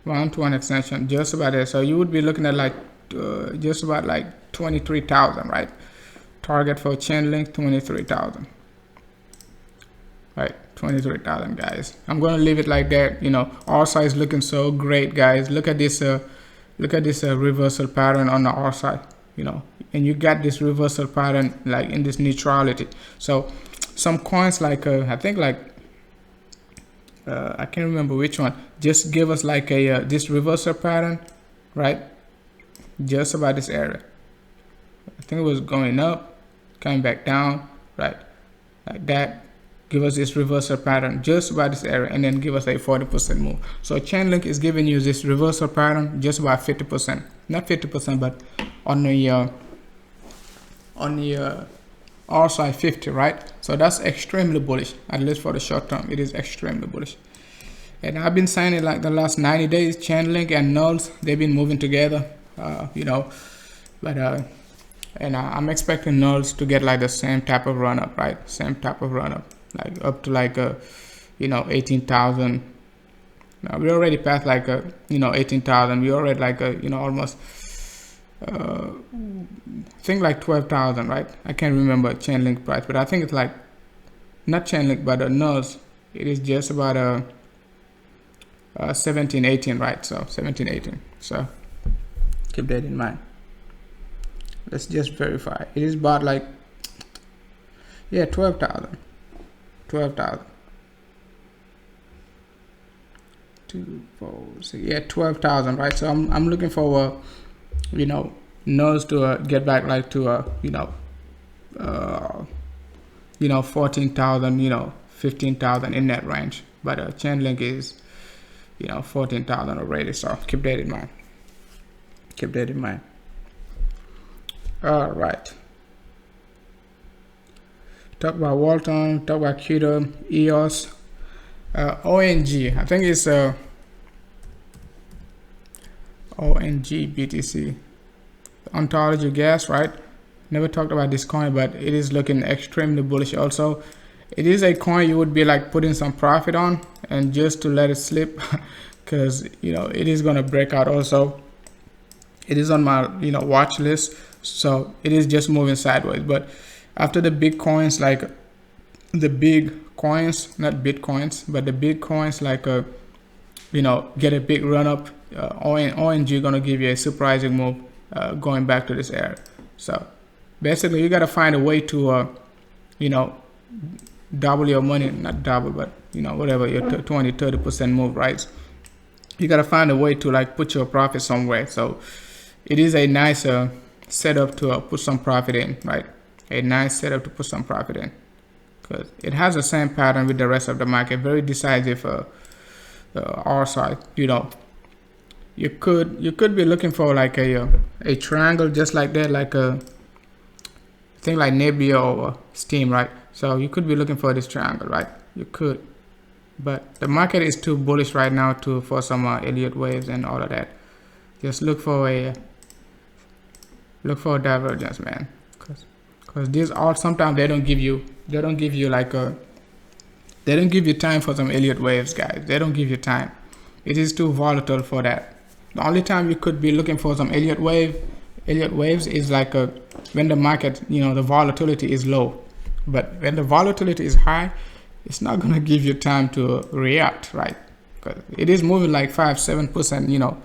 1-to-1 extension, just about there. So you would be looking at like just about like 23,000, right? Target for Chainlink 23,000, right? 23,000, guys. I'm gonna leave it like that. Our size looking so great, guys. Look at this look at this reversal pattern on the R side, you know, and you got this reversal pattern like in this neutrality. So some coins like I think like I can't remember which one, just give us like a this reversal pattern, right? Just about this area. I think it was going up, coming back down, right? Like that. Give us this reversal pattern just about this area, and then give us a 40% move. So Chainlink is giving you this reversal pattern just about 50%, not 50%, but on the R side 50, right? So that's extremely bullish, at least for the short term. It is extremely bullish. And I've been saying it like the last 90 days. Chainlink and NULS, they've been moving together, you know, but and I'm expecting NULS to get like the same type of run up, right? Same type of run up, like up to like you know, 18,000. Now we already passed like you know, 18,000. We already like you know, almost I think like 12,000, right? I can't remember Chainlink price, but I think it's like not Chainlink, but NULS. It is just about 17, 18, right? So 17, 18. So keep that in mind. Let's just verify. It is about like, yeah, 12,000. 12,000. 2, 4, 6, yeah, 12,000, right? So I'm looking for, you know, NULS to get back like to you know, 14,000, you know, 15,000 in that range. But Chainlink is, you know, 14,000 already. So keep that in mind. Keep that in mind. All right. Talk about WALTON, talk about QDO, EOS, ONG. I think it's ONG BTC. Ontology gas, right? Never talked about this coin, but it is looking extremely bullish also. It is a coin you would be like putting some profit on and just to let it slip, because you know it is gonna break out also. It is on my, you know, watch list. So it is just moving sideways, but after the big coins, like the big coins, not bitcoins, but the big coins, like you know, get a big run up, ONG gonna give you a surprising move going back to this area. So basically you got to find a way to you know, double your money, not double, but you know, whatever your 20-30% move, right? You got to find a way to like put your profit somewhere. So it is a nice setup to put some profit in, right? A nice setup to put some profit in, because it has the same pattern with the rest of the market. Very decisive R side. You know, you could be looking for like a triangle just like that, like a thing like NEBLIO or Steam, right? So you could be looking for this triangle, right? You could, but the market is too bullish right now for some Elliott waves and all of that. Just look for a divergence, man, because these all, sometimes they don't give you like they don't give you time for some Elliott waves, guys. They don't give you time. It is too volatile for that. The only time you could be looking for some Elliott waves is like when the market, you know, the volatility is low. But when the volatility is high, it's not gonna give you time to react, right? Because it is moving like 5-7%, you know,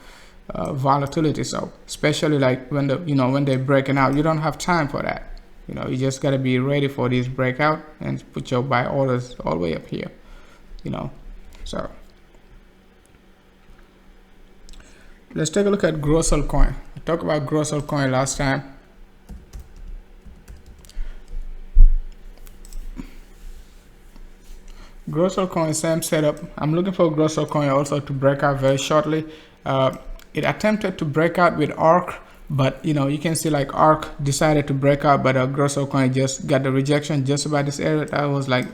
volatility. So especially like when when they're breaking out, you don't have time for that. You know, you just gotta be ready for this breakout and put your buy orders all the way up here. You know, so let's take a look at Grossel coin. I talked about Grossel coin last time. Grossel coin, same setup. I'm looking for Grossel coin also to break out very shortly. It attempted to break out with ARK, but you know, you can see like ARK decided to break out, but Grossel coin just got the rejection just about this area. That was like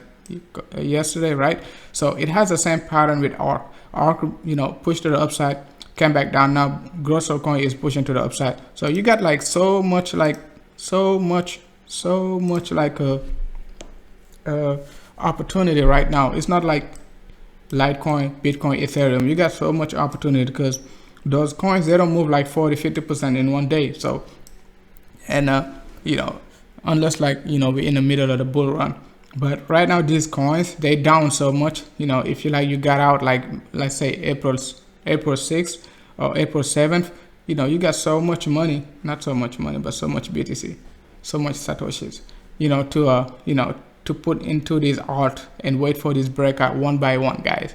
yesterday, right? So it has the same pattern with ARK. ARK, you know, pushed to the upside, came back down. Now Grossel coin is pushing to the upside. So you got like so much like opportunity right now. It's not like Litecoin, Bitcoin, Ethereum. You got so much opportunity because those coins, they don't move like 40-50% in one day. So, and you know, unless like, you know, we're in the middle of the bull run. But right now these coins, they down so much. You know, if you got out like, let's say April 6th or April 7th, you know, you got so much money, not so much money, but so much BTC, so much Satoshis, you know, to put into this alt and wait for this breakout one by one, guys.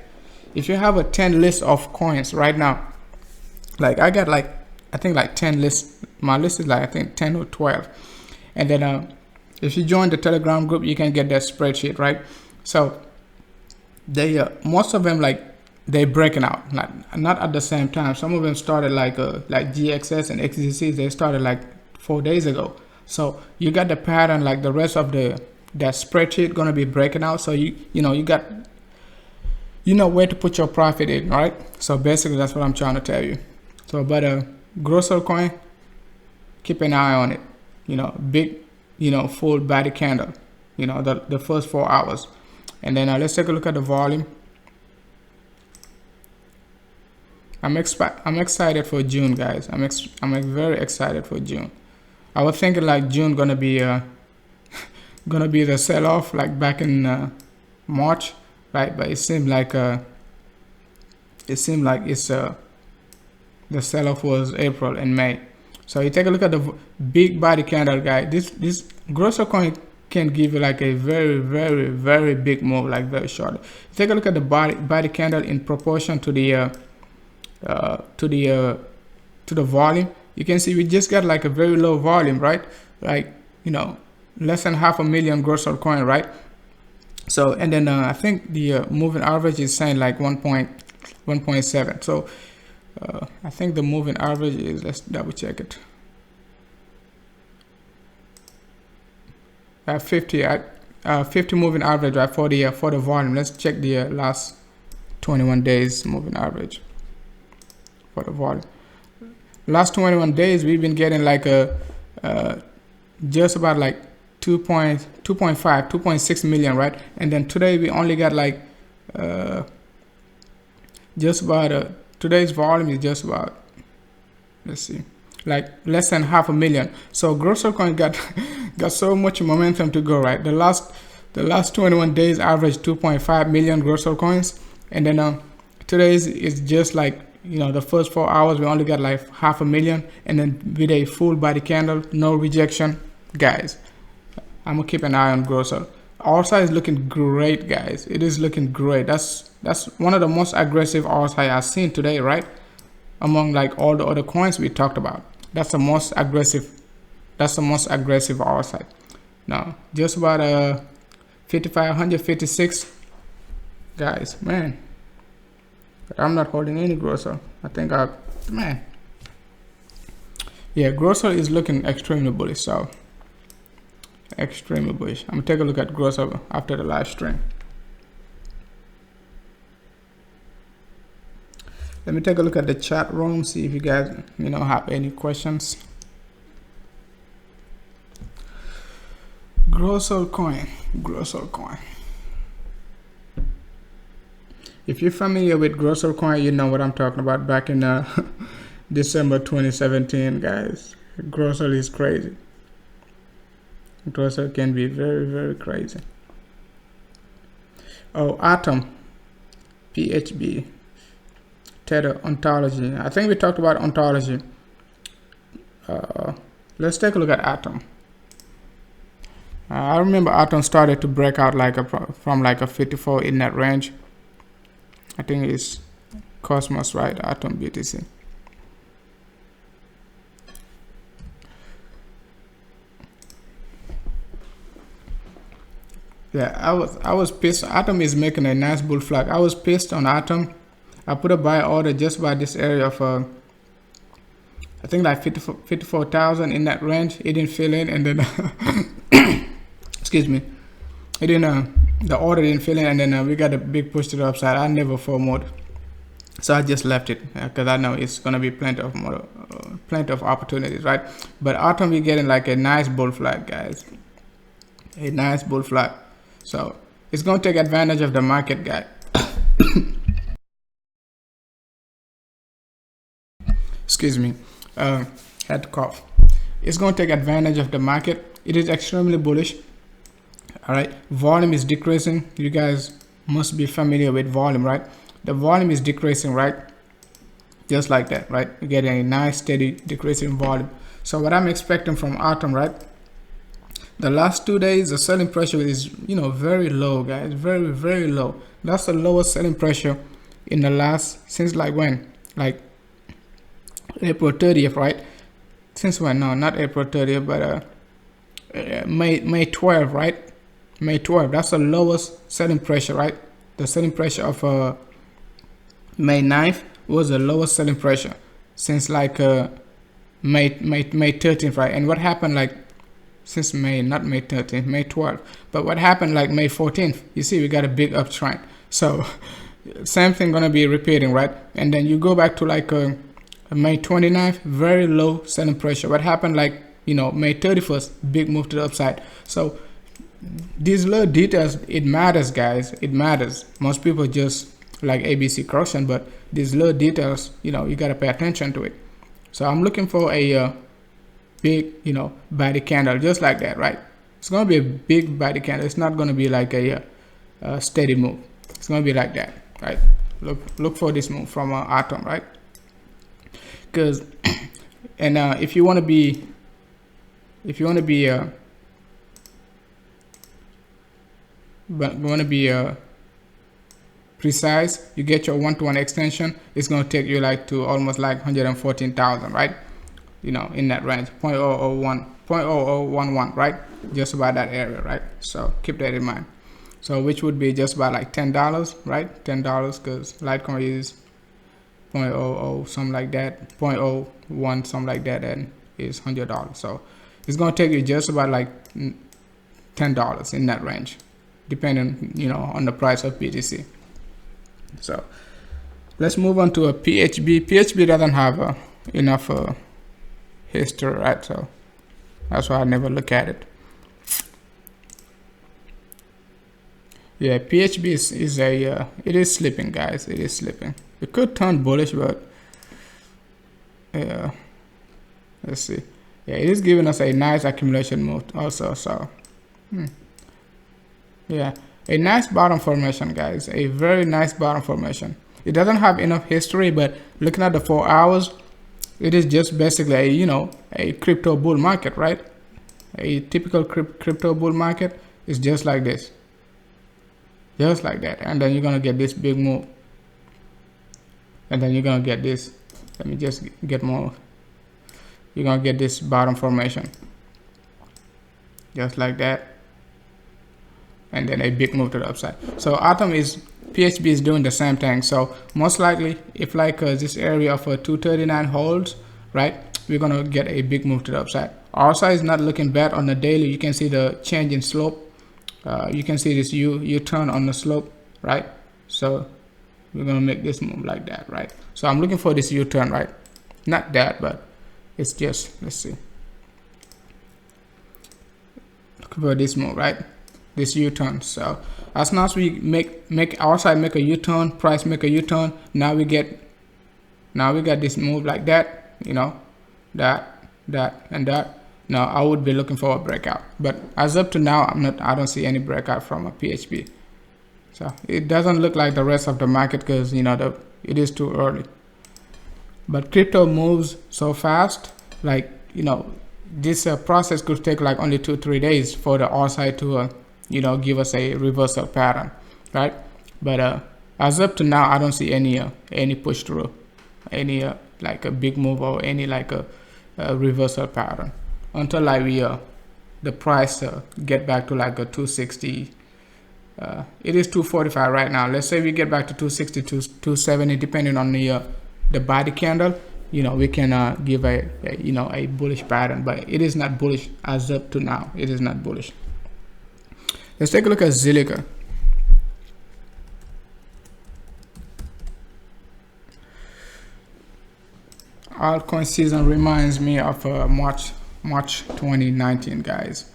If you have a 10 list of coins right now, like I got like, I think like 10 lists, my list is like, I think 10 or 12. And then if you join the Telegram group, you can get that spreadsheet, right? So they, most of them, like, they breaking out, not at the same time. Some of them started like GXS and XDC, they started like 4 days ago. So you got the pattern, like the rest of that spreadsheet gonna be breaking out. So you know where to put your profit in, right? So basically that's what I'm trying to tell you. So but Grosso coin, keep an eye on it. You know, big, you know, full body candle, you know, the first 4 hours. And then let's take a look at the volume. I'm excited for June, guys. I'm very excited for June. I was thinking like June gonna be the sell-off like back in March, right? But it seemed like the sell-off was April and May. So you take a look at the big body candle, guy. This Grosso coin can give you like a very, very, very big move, like very short. You take a look at the body candle in proportion to the volume. You can see we just got like a very low volume, right? Like, you know, less than 500,000 Grosso coin, right? So, and then I think the moving average is saying like 1.7. So I think the moving average is, let's double check it, 50 moving average, right, for the volume. Let's check the last 21 days moving average for the volume. Last 21 days we've been getting like a just about like 2.6 million, right? And then today we only got like just about today's volume is just about, let's see, like less than 500,000. So Grosso coin got so much momentum to go, right? The last 21 days averaged 2.5 million Grosso coins, and then today's is just like, you know, the first 4 hours we only got like 500,000, and then with a full body candle, no rejection, guys. I'm gonna keep an eye on Grosso. RSI is looking great, guys. It is looking great. That's one of the most aggressive RSI I've seen today, right? Among like all the other coins we talked about, that's the most aggressive. That's the most aggressive RSI. Now, just about 5,556, guys. Man, but I'm not holding any Grosso. I think yeah, Grosso is looking extremely bullish. So extremely bullish. I'm gonna take a look at Grosso after the live stream. Let me take a look at the chat room, see if you guys, you know, have any questions. Grosso coin. If you're familiar with Grosso coin, you know what I'm talking about. Back in December 2017, guys, Grosso is crazy. Grosso can be very, very crazy. Oh, Atom, PHB, Tether, Ontology. I think we talked about Ontology. Let's take a look at Atom. I remember Atom started to break out like from like a 54 in that range. I think it's Cosmos, right? Atom BTC. Yeah, I was pissed. Atom is making a nice bull flag. I was pissed on Atom. I put a buy order just by this area of I think like 54,000 in that range. It didn't fill in, and then excuse me, it didn't. The order didn't fill in, and then we got a big push to the upside. I never FOMO'd, so I just left it because I know it's gonna be plenty of opportunities, right? But Atom, we getting like a nice bull flag, guys. A nice bull flag. So it's going to take advantage of the market, guy. Excuse me, had to cough. It's going to take advantage of the market. It is extremely bullish. All right, volume is decreasing. You guys must be familiar with volume, right? The volume is decreasing, right? just like that, right? You're getting a nice steady decrease in volume. So what I'm expecting from Atom, right? The last 2 days, the selling pressure is, very low, guys, very, very low. That's the lowest selling pressure in the last, since like when? Like April 30th, right? Since when? No, not April 30th, but May 12th, right? May 12th, that's the lowest selling pressure, right? The selling pressure of May 9th was the lowest selling pressure since like May 13th, right? And what happened like since May, not May 13th, May 12th, but what happened like May 14th? You see, we got a big uptrend. So same thing gonna be repeating, right? And then you go back to like May 29th, very low selling pressure. What happened like, May 31st, big move to the upside. So these little details, it matters, guys. It matters. Most people just like ABC correction, but these little details, you gotta pay attention to it. So I'm looking for a big, body candle, just like that, right? It's gonna be a big body candle. It's not gonna be like a steady move. It's gonna be like that, right? Look for this move from Atom, right? Because and if you want to be precise, you get your one-to-one extension. It's going to take you like to almost like 114,000, right? In that range, 0.0011, right? Just about that area, right? So keep that in mind. So which would be just about like $10, right? $10, because Litecoin is 0.00 something like that, 0.01 something like that, and is $100. So it's going to take you just about like $10 in that range, depending on the price of BTC. So let's move on to a PHB. PHB doesn't have enough history, right? So that's why I never look at it. Yeah, PHB is it is slipping, guys. It is slipping. It could turn bullish, but let's see. Yeah, it is giving us a nice accumulation move also. So yeah, a nice bottom formation, guys. A very nice bottom formation. It doesn't have enough history, but looking at the 4 hours, it is just basically a crypto bull market, right? A typical crypto bull market is just like this, just like that. And then you're gonna get this big move, and then you're gonna get this. Let me just get more. You're gonna get this bottom formation, just like that, and then a big move to the upside. So PHB is doing the same thing. So most likely, if like this area of 239 holds, right, we're gonna get a big move to the upside. RSI is not looking bad on the daily. You can see the change in slope. You can see this U-turn on the slope, right? So we're gonna make this move like that, right? So I'm looking for this U-turn, right? Not that, but it's just, let's see. Look for this move, right? This U-turn. So as soon as we make our side make a U-turn, price make a U-turn, now we got this move like that, that and that. Now I would be looking for a breakout, but as up to now, I don't see any breakout from a PHB. So it doesn't look like the rest of the market because it is too early. But crypto moves so fast, like this process could take like only 2-3 days for the RSI to give us a reversal pattern, right? But as up to now, I don't see any push through, any like a big move or any like a reversal pattern until like the price get back to like a 260. It is 245 right now. Let's say we get back to 260 to 270, depending on the body candle. We can give a bullish pattern, but it is not bullish as up to now. It is not bullish. Let's take a look at ZILLIQA. Altcoin season reminds me of March 2019, guys.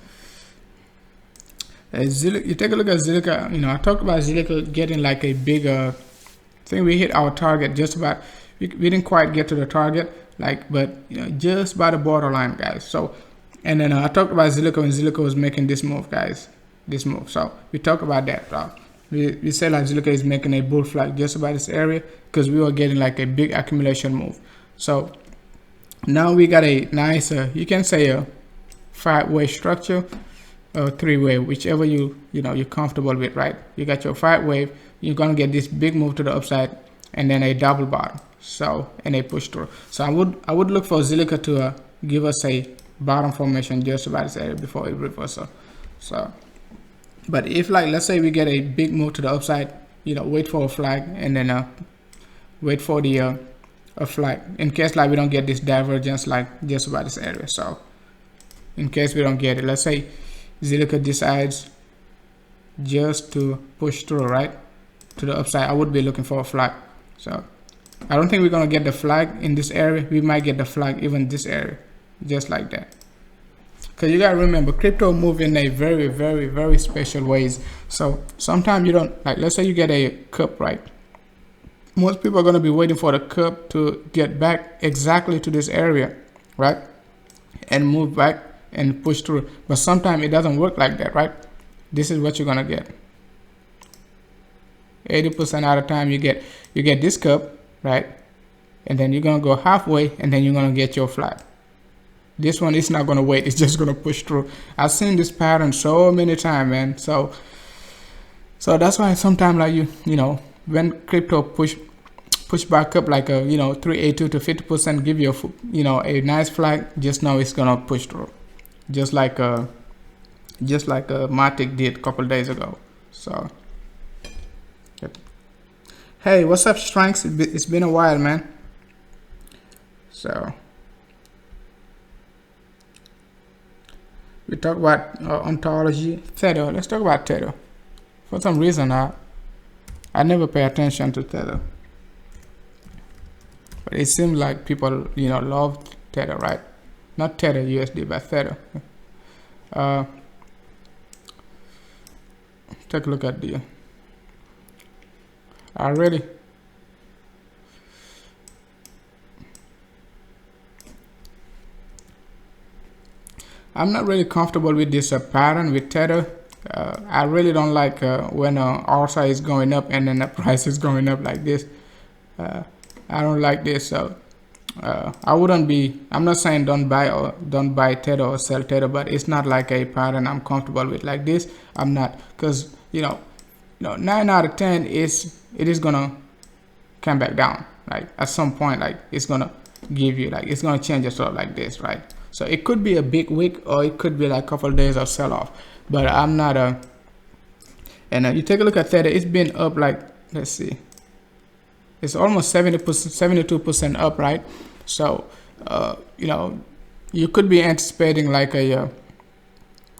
You take a look at ZILLIQA. I talked about ZILLIQA getting like a bigger thing. We hit our target just about. We didn't quite get to the target, but just by the borderline, guys. So, and then I talked about ZILLIQA when ZILLIQA was making this move, guys. This move. So we talk about that. we say like ZILLIQA is making a bull flag just about this area because we were getting like a big accumulation move. So now we got a nice, you can say a 5-way structure or 3-way, whichever you're comfortable with, right? You got your 5-wave, you're gonna get this big move to the upside, and then a double bottom, so, and a push through. So I would look for ZILLIQA to give us a bottom formation just about this area before a reversal. So, but if like let's say we get a big move to the upside, wait for a flag and then wait for the a flag in case like we don't get this divergence like just about this area. So in case we don't get it, let's say ZILLIQA decides just to push through right to the upside, I would be looking for a flag. So I don't think we're gonna get the flag in this area. We might get the flag even this area, just like that. Because you gotta remember, crypto move in a very, very, very special ways. So sometimes you don't, like let's say you get a cup, right? Most people are gonna be waiting for the cup to get back exactly to this area, right? And move back and push through. But sometimes it doesn't work like that, right? This is what you're gonna get. 80% out of the time you get this cup, right? And then you're gonna go halfway and then you're gonna get your flag. This one is not gonna wait, it's just gonna push through. I've seen this pattern so many times, man. So that's why sometimes like when crypto push back up like a 382 to 50%, give you a nice flag, just know it's gonna push through. Just like Matic did a couple days ago. So hey, what's up, Strengths? It's been a while, man. So we talk about ontology. Tether. Let's talk about Tether. For some reason, I never pay attention to Tether, but it seems like people love Tether, right? Not Tether USD, but Tether. Take a look at the. I'm not really comfortable with this pattern with Tether. I really don't like when RSI is going up and then the price is going up like this. I don't like this. So I'm not saying don't buy Tether or sell Tether, but it's not like a pattern I'm comfortable with like this. I'm not, because 9 out of 10 it is gonna come back down, like at some point, like it's gonna give you, like it's gonna change itself like this, right? So it could be a big week or it could be like a couple of days of sell off, but I'm not and you take a look at Tether, it's been up like, let's see, it's almost 70%, 72% up, right? So you could be anticipating like a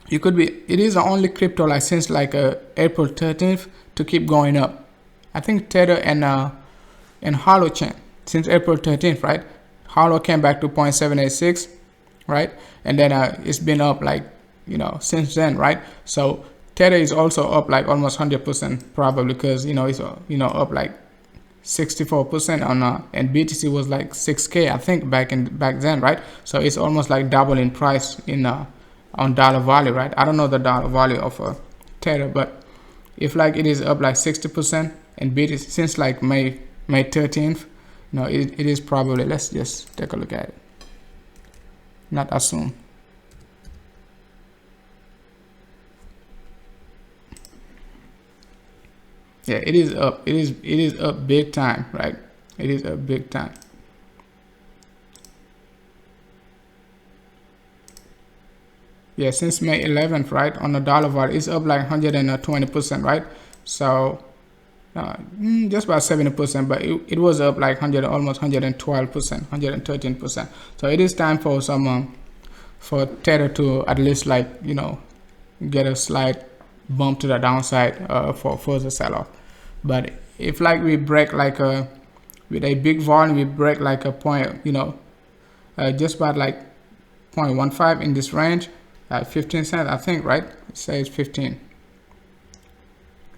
it is the only crypto like since like April 13th to keep going up. I think Tether and WANCHAIN since April 13th, right? Holo came back to 0.786, right? And then it's been up like since then, right? So Tether is also up like almost 100% probably, because it's up like 64% on and BTC was like 6K I think back then, right? So it's almost like double in price in on dollar value, right? I don't know the dollar value of Tether, but if like it is up like 60% and BTC since like May 13th, it is probably, let's just take a look at it, not assume. Yeah, it is up. It is up big time, right? It is up big time. Yeah, since May 11th, right? On the dollar value, it's up like 120%, right? So just about 70%, but it was up like almost 112%, 113%. So it is time for some for Tether to at least like get a slight bump to the downside for further sell-off. But if like we break like with a big volume, we break like a point, just about like 0.15 in this range at 15 cents, I think, right? It says 15,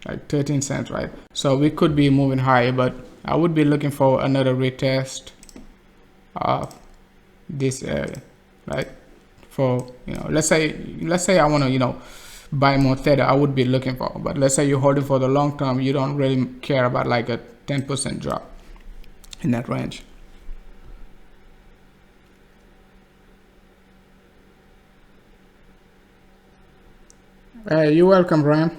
like 13 cents, right? So we could be moving higher, but I would be looking for another retest of this area, right? For let's say I want to buy more Tether, I would be looking for. But let's say you're holding for the long term, you don't really care about like a 10% drop in that range. Hey, you're welcome, Ram.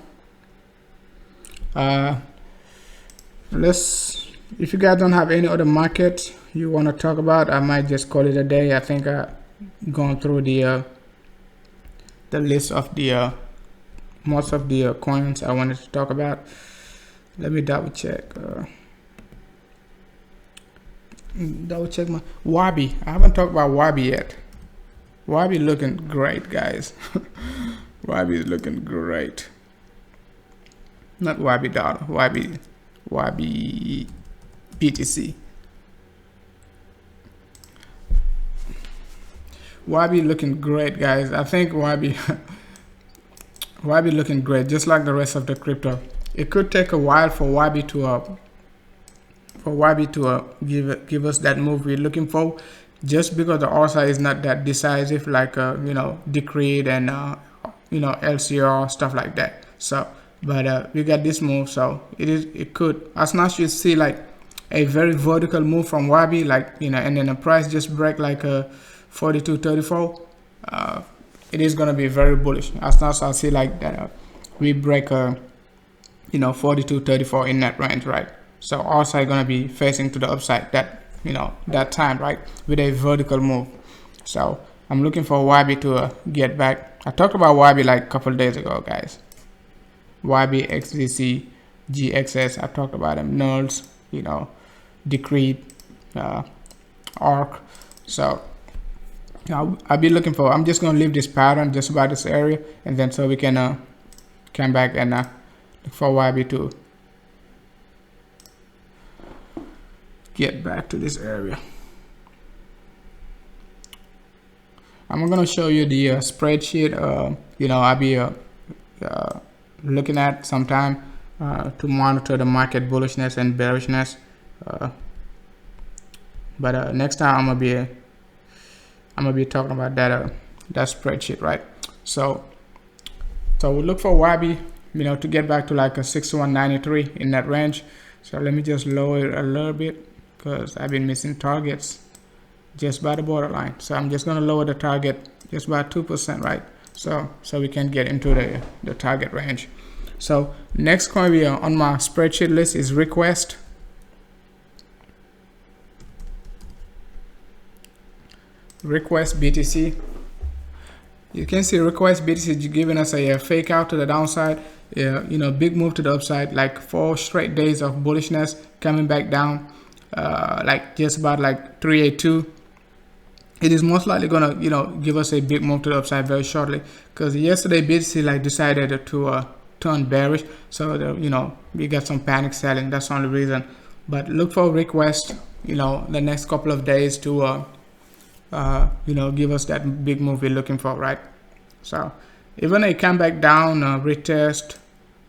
If you guys don't have any other markets you want to talk about, I might just call it a day. I think I've gone through the list of the most of the coins I wanted to talk about. Let me double check. Double check my Wabi. I haven't talked about Wabi yet. Wabi looking great, guys. Wabi is looking great. Not Wabi dollar. Wabi BTC. Wabi looking great, guys. I think Wabi Wabi looking great, just like the rest of the crypto. It could take a while for Wabi to give us that move we're looking for, just because the RSI is not that decisive like you know, Decreed and you know, LCR, stuff like that. So but we got this move, so it could, as long as you see like a very vertical move from Wabi, like, you know, and then the price just break like a 42.34, it is going to be very bullish. As long as I see like that we break you know, 42.34 in that range, right? So also going to be facing to the upside that, you know, that time, right, with a vertical move. So I'm looking for YB to get back. I talked about YB like a couple days ago, guys. YB, XDC, GXS, I talked about them. NULS, you know, Decreed, ARC. So I'll be looking for, I'm just going to leave this pattern just about this area, and then so we can come back and look for YB to get back to this area. I'm going to show you the spreadsheet, you know, I'll be looking at sometime to monitor the market bullishness and bearishness. But next time I'm gonna be talking about that that spreadsheet, right? So we look for YB, you know, to get back to like a 61.93 in that range. So let me just lower it a little bit because I've been missing targets just by the borderline. So I'm just gonna lower the target just by 2%, right? So we can get into the target range. So next coin we are on my spreadsheet list is Request. Request BTC. You can see Request BTC giving us a fake out to the downside. You know, big move to the upside, like 4 straight days of bullishness, coming back down like just about like 382. It is most likely gonna, you know, give us a big move to the upside very shortly, because yesterday BTC like decided to turn bearish. So you know, we got some panic selling. That's the only reason. But look for Request, you know, the next couple of days to you know, give us that big move we're looking for, right? So even I come back down, retest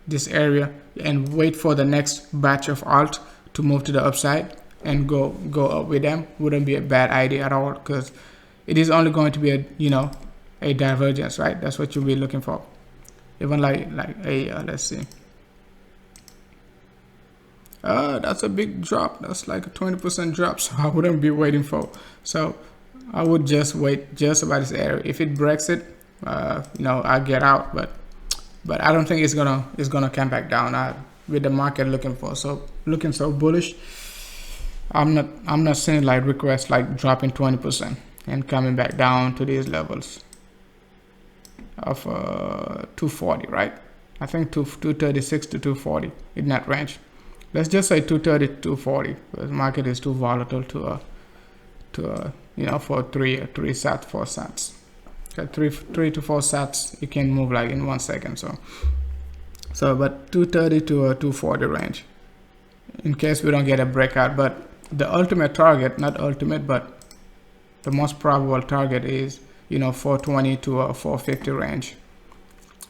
this area and wait for the next batch of alt to move to the upside and go up with them wouldn't be a bad idea at all, because it is only going to be a, you know, a divergence, right? That's what you'll be looking for. Even like a let's see, that's a big drop. That's like a 20% drop, so I wouldn't be waiting for. So I would just wait just about this area. If it breaks it, you know, I get out. But I don't think it's gonna come back down. With the market looking so bullish, I'm not seeing like Request like dropping 20% and coming back down to these levels of 240, right? I think 236 to 240 in that range. Let's just say 230 to 240, because the market is too volatile to you know, for 3 sats, 4 sats. Okay, 3 to 4 sats you can move like in 1 second. So but 230 to 240 range in case we don't get a breakout. But the ultimate target, not ultimate, but the most probable target is, you know, 420 to 450 range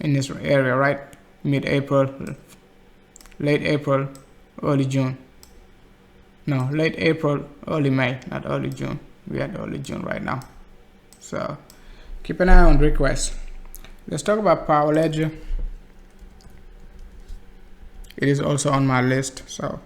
in this area, right? Mid-April, late April, early June. No, late April, early May, not early June. We had early June right now. So keep an eye on Request. Let's talk about Power Ledger. It is also on my list. So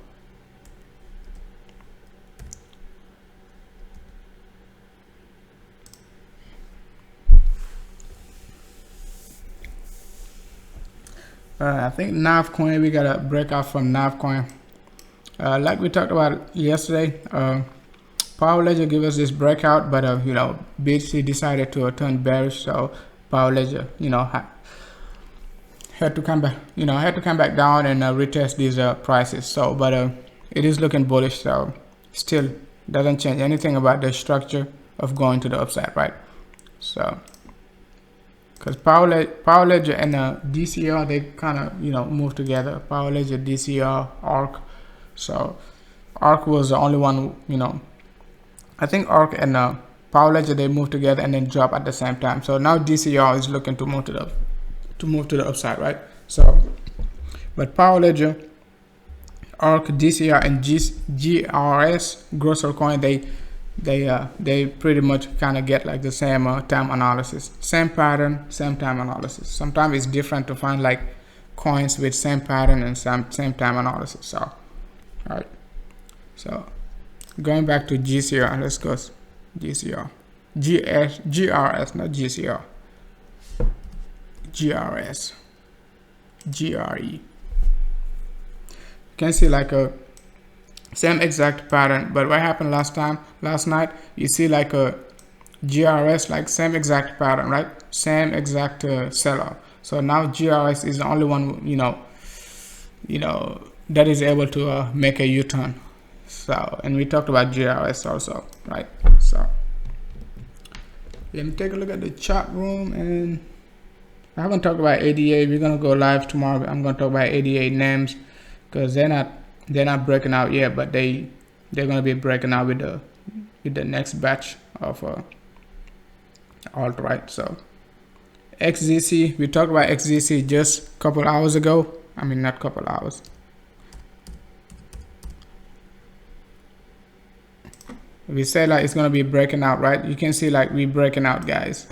I think NAVCOIN, we got a breakout from NAVCOIN. Like we talked about yesterday, Power Ledger gave us this breakout, but you know, BTC decided to turn bearish, so Power Ledger, you know, had to come back, you know, had to come back down and retest these prices. So, but it is looking bullish, so still doesn't change anything about the structure of going to the upside, right? So, because Power Ledger and DCR, they kind of, you know, move together. Power Ledger, DCR, ARC. So ARC was the only one, you know, I think ARC and Power Ledger, they move together and then drop at the same time. So now DCR is looking to move to the upside, right? So, but Power Ledger, ARC, DCR, and GRS, Grocer Coin, they pretty much kind of get like the same time analysis, same pattern, same time analysis. Sometimes it's different to find like coins with same pattern and same time analysis. So, all right. So going back to GCR, let's go GCR, GRS, not GCR, GRS, GRE. You can see like a same exact pattern, but what happened last night, you see like a GRS, like same exact pattern, right? Same exact seller. So now GRS is the only one, you know, that is able to make a U-turn. So, and we talked about GRS also, right? So let me take a look at the chat room, and I haven't talked about ADA. We're gonna go live tomorrow. I'm gonna talk about ADA names because they're not breaking out yet, but they're gonna be breaking out with the next batch of alt, right? So XZC, we talked about XZC just a couple hours ago. I mean, not couple hours. We said like it's gonna be breaking out, right? You can see like we breaking out, guys.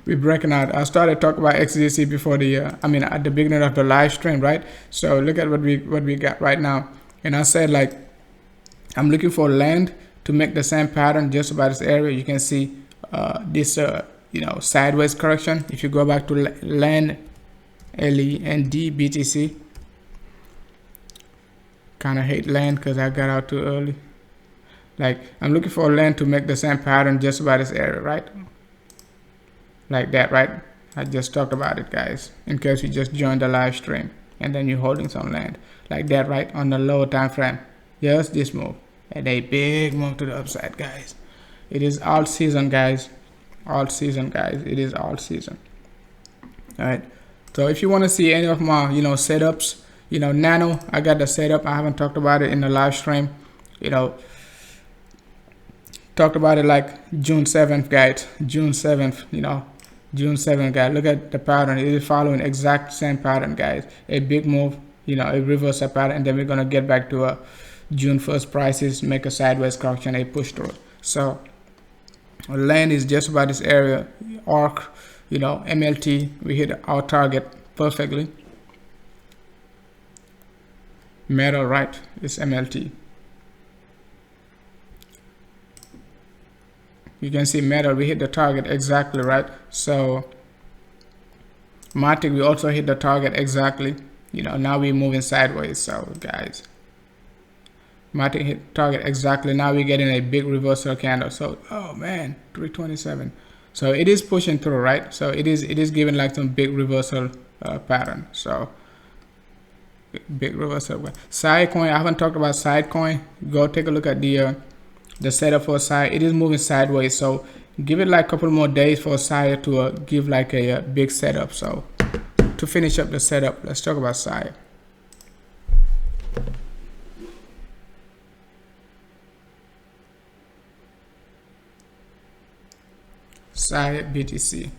We breaking out. I started talking about XZC before the at the beginning of the live stream, right? So look at what we got right now. And I said like I'm looking for land to make the same pattern just about this area. You can see this you know, sideways correction. If you go back to land, LEND, BTC, kind of hate land because I got out too early. Like I'm looking for land to make the same pattern just about this area, right? Like that, right? I just talked about it, guys, in case you just joined the live stream and then you're holding some land like that, right? On the lower time frame, just this move and a big move to the upside, guys. It is all season, guys. All season, guys. It is all season. All right. So if you want to see any of my, you know, setups, you know, Nano, I got the setup. I haven't talked about it in the live stream. You know, talked about it like June 7th, guys. June 7th, you know, June 7th, guys. Look at the pattern. It is following exact same pattern, guys. A big move, you know, a reversal pattern, and then we're gonna get back to June 1st prices, make a sideways correction, a push through. So land is just about this area. ARC, you know, MLT, we hit our target perfectly. Metal, right? It's MLT. You can see metal, we hit the target exactly, right? So Matic, we also hit the target exactly. You know, now we're moving sideways. So guys, Matic hit target exactly. Now we're getting a big reversal candle. So, oh man, 327. So it is pushing through, right? So it is giving like some big reversal pattern. So big reversal. Sidecoin, I haven't talked about Sidecoin. Go take a look at the setup for side. It is moving sideways, so give it like a couple more days for side to give like a big setup. So to finish up the setup, let's talk about side. Side BTC.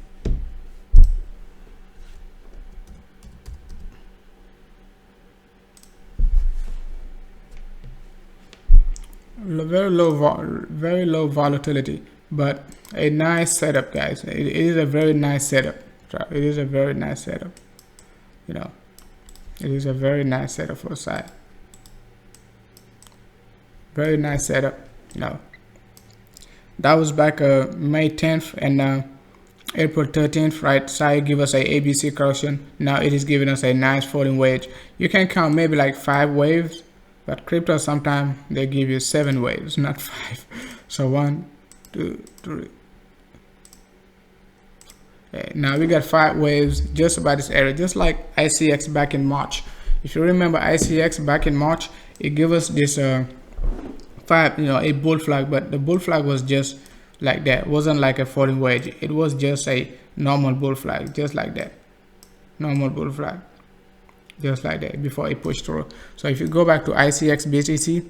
Very low volatility, but a nice setup, guys. It is a very nice setup. So it is a very nice setup, you know. It is a very nice setup for a side. Very nice setup, you know. That was back May 10th and April 13th, right? SAI give us a ABC correction. Now it is giving us a nice falling wedge. You can count maybe like 5 waves, but crypto sometimes they give you 7 waves, not 5. So 1, 2, 3. Okay, now we got 5 waves just about this area, just like ICX back in March. If you remember ICX back in March, it gave us this 5, you know, a bull flag, but the bull flag was just like that. It wasn't like a falling wedge. It was just a normal bull flag, just like that. Normal bull flag, just like that before it pushed through. So if you go back to ICX BTC,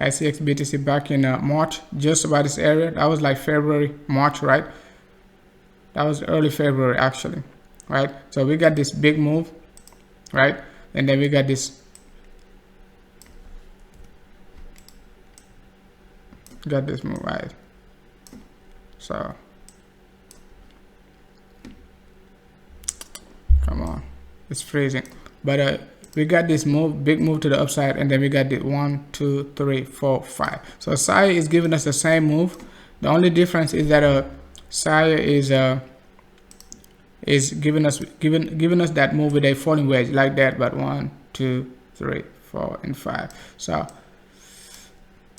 ICX BTC back in March, just about this area. That was like February, March, right? That was early February actually, right? So we got this big move, right? And then we got this move, right? So come on, it's freezing, but we got this move, big move to the upside, and then we got the 1, 2, 3, 4, 5. So SAI is giving us the same move. The only difference is that SAI is giving us that move with a falling wedge like that, but 1, 2, 3, 4, and 5. So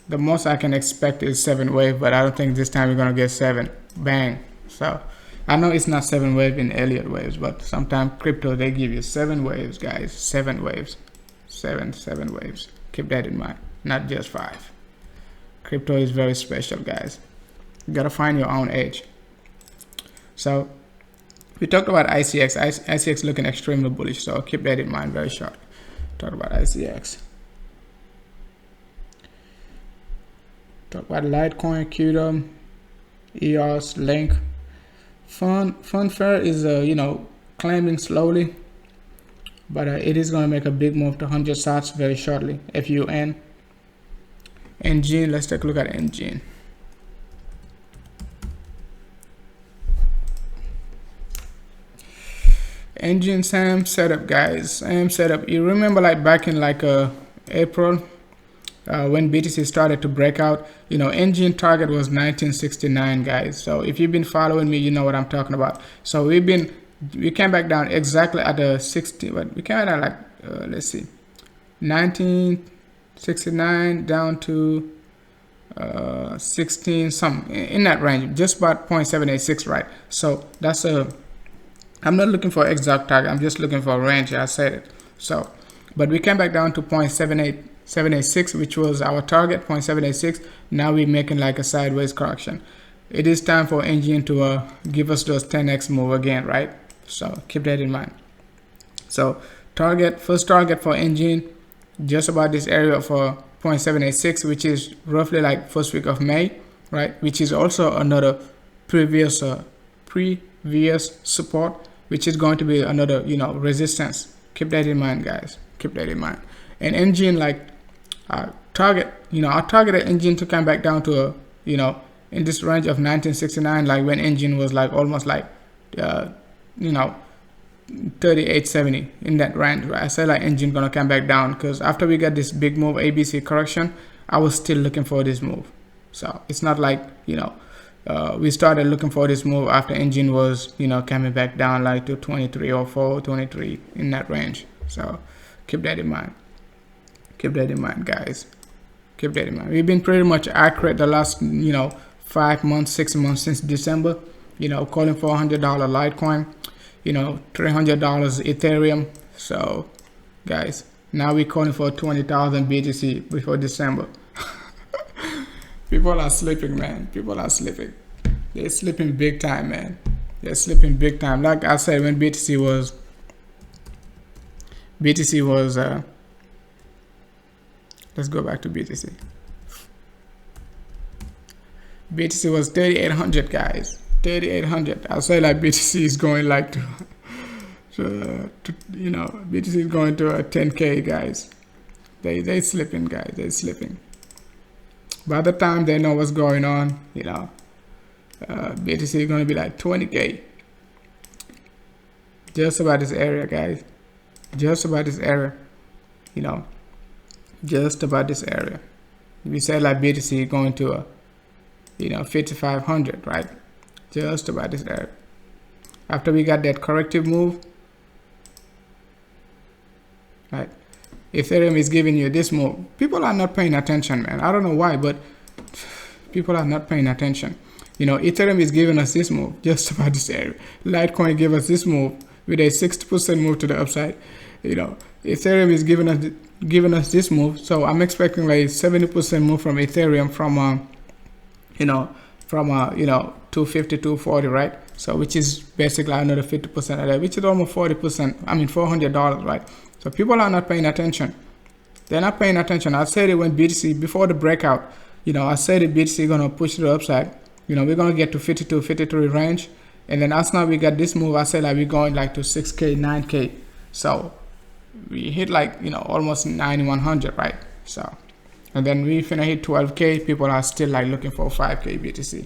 the most I can expect is 7 wave, but I don't think this time we're gonna get 7. Bang. So I know it's not 7 wave in Elliott waves, but sometimes crypto they give you 7 waves, guys. 7 waves, 7 waves. Keep that in mind, not just 5. Crypto is very special, guys. You gotta find your own edge. So we talked about ICX. ICX looking extremely bullish, so keep that in mind very short. Talk about ICX. Talk about Litecoin, QDOM, EOS, Link. Funfair is you know, climbing slowly, but it is going to make a big move to 100 sats very shortly. FUN. NGene, let's take a look at NGene. NGene same setup, guys. Same setup. You remember like back in like April when BTC started to break out, you know, NGene target was 1969, guys. So if you've been following me, you know what I'm talking about. So we came back down exactly at the 60, but we came out at like let's see, 1969 down to 16 some in that range, just about 0.786, right? So that's I'm not looking for exact target, I'm just looking for a range. I said it. So but we came back down to 0.786, which was our target, 0.786. Now we're making like a sideways correction. It is time for NGene to give us those 10x move again, right? So keep that in mind. So first target for NGene, just about this area for 0.786, which is roughly like first week of May, right? Which is also another previous support, which is going to be another, you know, resistance. Keep that in mind, guys. Keep that in mind. And NGene, like target, you know, our target at NGene to come back down to you know, in this range of 1969, like when NGene was like almost like you know, 3870 in that range, right? I said like NGene gonna come back down because after we got this big move ABC correction, I was still looking for this move. So it's not like, you know, we started looking for this move after NGene was, you know, coming back down like to 2304, 23 in that range. So keep that in mind. Keep that in mind, guys. Keep that in mind. We've been pretty much accurate the last, you know, 5 months, 6 months since December, you know, calling for $100 Litecoin, you know, $300 Ethereum. So guys, now we're calling for 20,000 BTC before December. People are sleeping, man. People are sleeping. They're sleeping big time, man. They're sleeping big time. Like I said, when BTC was let's go back to BTC. BTC was 3,800, guys. 3,800. I'll say like BTC is going like to you know, BTC is going to a 10K, guys. They sleeping, guys. They sleeping. By the time they know what's going on, you know, BTC is going to be like 20K. Just about this area, guys. Just about this area. You know, just about this area. We said like BTC going to a, you know, 5,500, right? Just about this area. After we got that corrective move, right? Ethereum is giving you this move. People are not paying attention, man. I don't know why, but people are not paying attention. You know, Ethereum is giving us this move just about this area. Litecoin gave us this move with a 60% move to the upside. You know, Ethereum is giving us this move. So I'm expecting like 70% move from Ethereum from you know, from 250 240, right? So which is basically another 50% of that, which is almost 40%. I mean $400, right? So people are not paying attention. They're not paying attention. I said it when BTC, before the breakout, you know, I said that BTC is going to push to the upside. You know, we're going to get to 52, 53 range. And then as now we got this move, I said like we're going like to 6K, 9K. So we hit like, you know, almost 9,100, right? So, and then we finna hit 12K. People are still like looking for 5K BTC.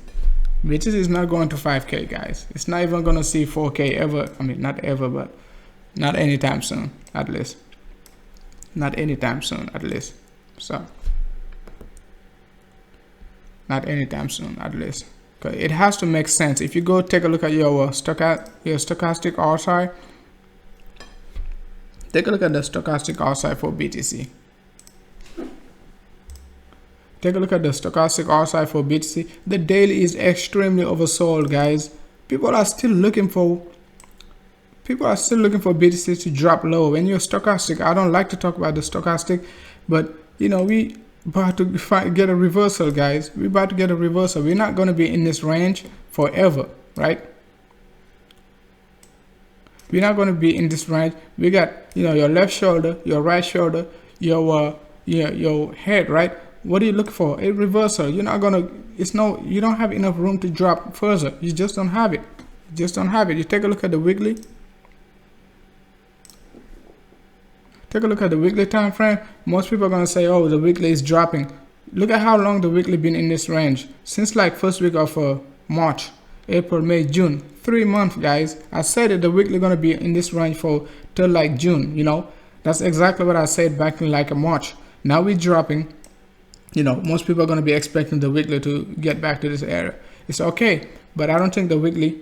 BTC is not going to 5K, guys. It's not even going to see 4K ever. I mean, not ever, but not anytime soon, at least. Not anytime soon, at least. So, not anytime soon, at least. Okay, it has to make sense. If you go take a look at your stochastic RSI, take a look at the stochastic RSI for BTC. Take a look at the stochastic RSI for BTC. The daily is extremely oversold, guys. People are still looking for BTC to drop low. When you're stochastic, I don't like to talk about the stochastic, but you know, we about to get a reversal, guys. We're about to get a reversal. We're not going to be in this range forever, right? We're not going to be in this range. We got, you know, your left shoulder, your right shoulder, your head, right? What are you looking for? A reversal. You're not gonna. You don't have enough room to drop further. You just don't have it. You just don't have it. You take a look at the weekly. Take a look at the weekly time frame. Most people are gonna say, "Oh, the weekly is dropping." Look at how long the weekly been in this range since like first week of March, April, May, June. 3 months, guys. I said that the weekly gonna be in this range for till like June. You know, that's exactly what I said back in like a March. Now we're dropping. You know, most people are gonna be expecting the weekly to get back to this area. It's okay, but I don't think the weekly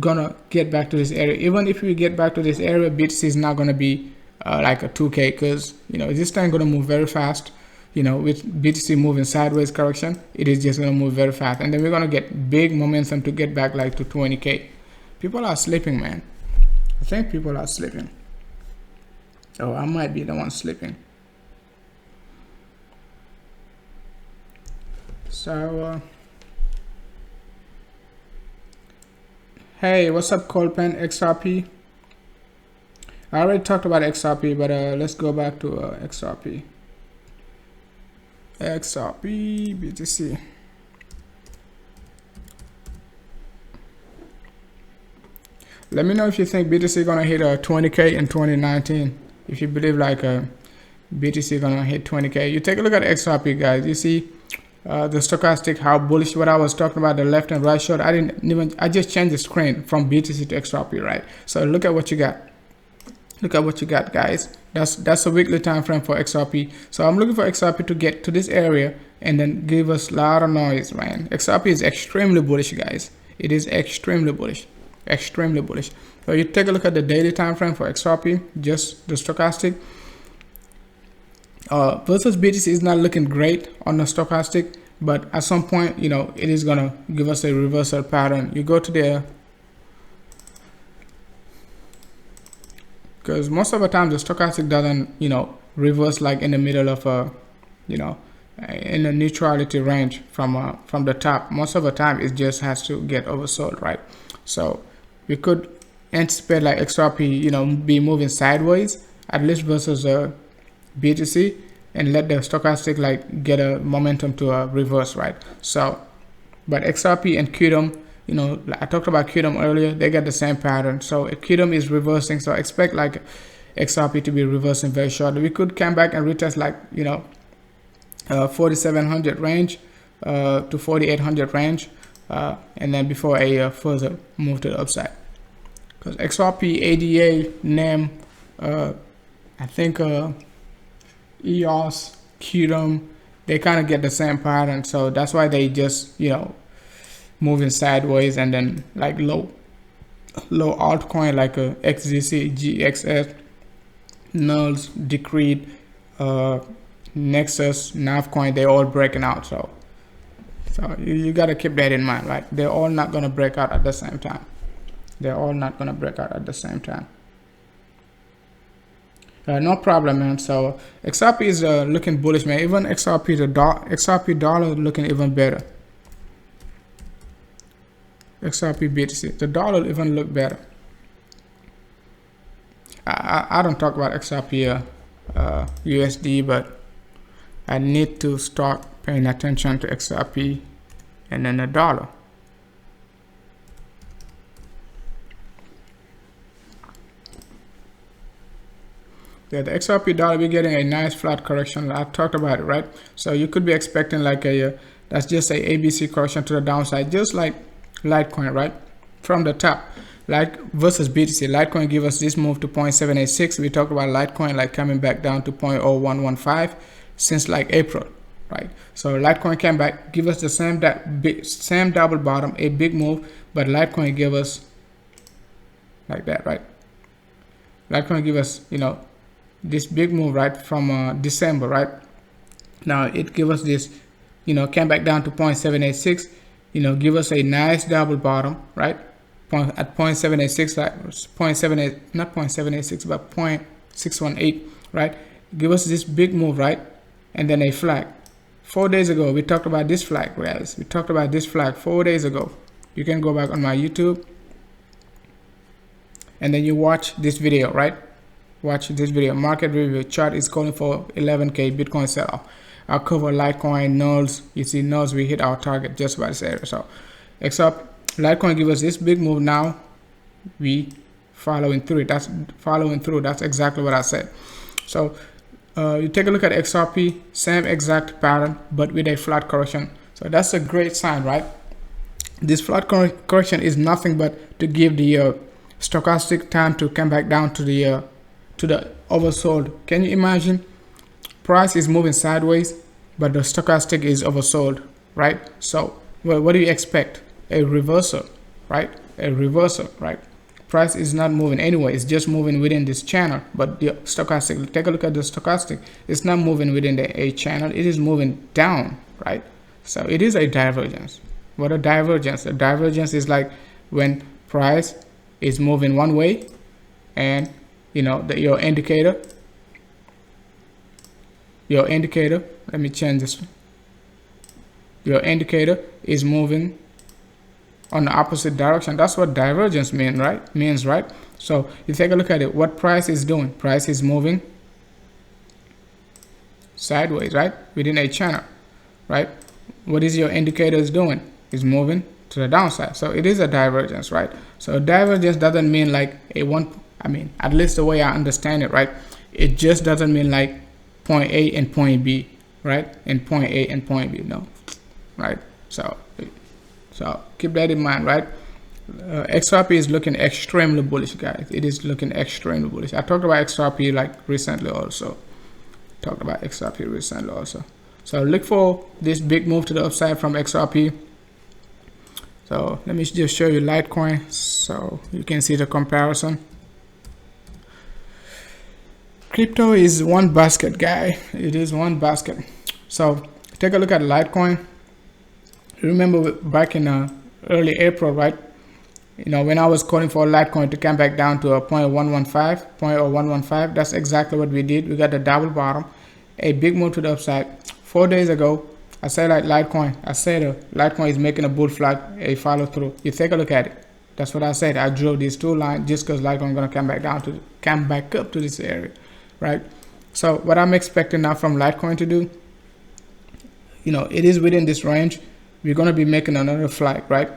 gonna get back to this area. Even if we get back to this area, BTC is not gonna be like a 2K, because you know this thing gonna move very fast. You know, with BTC moving sideways correction, it is just gonna move very fast, and then we're gonna get big momentum to get back like to 20K. People are sleeping, man. I think people are sleeping. Oh, I might be the one sleeping. So hey, what's up, Colpen? XRP. I already talked about XRP, but let's go back to XRP. XRP BTC. Let me know if you think BTC gonna hit 20K in 2019. If you believe like BTC gonna hit 20K, you take a look at XRP, guys. You see the stochastic, how bullish, what I was talking about, the left and right short. I just changed the screen from BTC to XRP, right? So look at what you got. Look at what you got, guys. That's a weekly time frame for XRP. So I'm looking for XRP to get to this area and then give us a lot of noise, man. XRP is extremely bullish, guys. It is extremely bullish. Extremely bullish. So you take a look at the daily time frame for XRP, just the stochastic. Versus BTC is not looking great on the stochastic, but at some point, you know, it is gonna give us a reversal pattern. You go to the, because most of the time the stochastic doesn't, you know, reverse like in the middle of a, you know, in the neutrality range from the top. Most of the time it just has to get oversold, right? So we could anticipate like XRP, you know, be moving sideways at least versus BTC, and let the stochastic like get a momentum to a reverse, right? So, but XRP and QDOM, you know, I talked about QDOM earlier, they get the same pattern. So QDOM is reversing, so expect like XRP to be reversing very shortly. We could come back and retest like, you know, 4700 range to 4800 range, and then before a further move to the upside. Because XRP, ADA, NEM, I think EOS, QDOM, they kind of get the same pattern, so that's why they just, you know, moving sideways. And then like low altcoin like a XZC, GXS, NULS, Decreed, NEXUS, NAVCOIN, they all breaking out. So you got to keep that in mind, right? They're all not going to break out at the same time. They're all not going to break out at the same time. No problem, man. So XRP is looking bullish, man. Even XRP, XRP dollar looking even better. XRP BTC, the dollar even look better. I don't talk about XRP USD, but I need to start paying attention to XRP and then the dollar. Yeah, the XRP dollar, we're getting a nice flat correction. I talked about it, right? So you could be expecting like a that's just a ABC correction to the downside, just like Litecoin, right? From the top, Lite versus BTC. Litecoin give us this move to 0.786. We talked about Litecoin like coming back down to 0.0115 since like April, right? So Litecoin came back, give us the same double bottom, a big move, but Litecoin give us like that, right? Litecoin give us, you know, this big move, right, from December, right? Now it give us this, you know, came back down to 0.786, you know, give us a nice double bottom, right? At 0.786, right? 0.78, not 0.786, but 0.618, right? Give us this big move, right? And then a flag. 4 days ago, we talked about this flag, guys. We talked about this flag 4 days ago. You can go back on my YouTube and then you watch this video, right? Watch this video. Market review chart is calling for 11K Bitcoin sell-off. I'll cover Litecoin, NULS. You see NULS, we hit our target just by this area. So except Litecoin give us this big move. Now we following through it. That's following through. That's exactly what I said. So you take a look at XRP, same exact pattern, but with a flat correction. So that's a great sign, right? This flat correction is nothing but to give the stochastic time to come back down to the oversold. Can you imagine? Price is moving sideways, but the stochastic is oversold, right? So well, what do you expect? A reversal, right? A reversal, right? Price is not moving anyway, it's just moving within this channel, but the stochastic, take a look at the stochastic, it's not moving within the A channel, it is moving down, right? So it is a divergence. What a divergence? A divergence is like when price is moving one way and, you know, your indicator, let me change this. Your indicator is moving on the opposite direction. That's what divergence means, right? So you take a look at it. What price is doing? Price is moving sideways, right? Within a channel, right? What is your indicator is doing? Is moving to the downside. So it is a divergence, right? So divergence doesn't mean like a one. I mean, at least the way I understand it, right? It just doesn't mean like point A and point B, right? And point A and point B, no, right? So keep that in mind, right? XRP is looking extremely bullish, guys. It is looking extremely bullish. I talked about XRP like recently also. So look for this big move to the upside from XRP. So let me just show you Litecoin so you can see the comparison. Crypto is one basket, guy. It is one basket. So take a look at Litecoin. Remember back in early April, right? You know, when I was calling for Litecoin to come back down to a 0.115, that's exactly what we did. We got the double bottom, a big move to the upside. 4 days ago, I said like Litecoin, Litecoin is making a bull flag, a follow through. You take a look at it. That's what I said. I drew these two lines just because Litecoin is gonna come back up to this area, right? So what I'm expecting now from Litecoin to do, you know, it is within this range. We're going to be making another flag, right?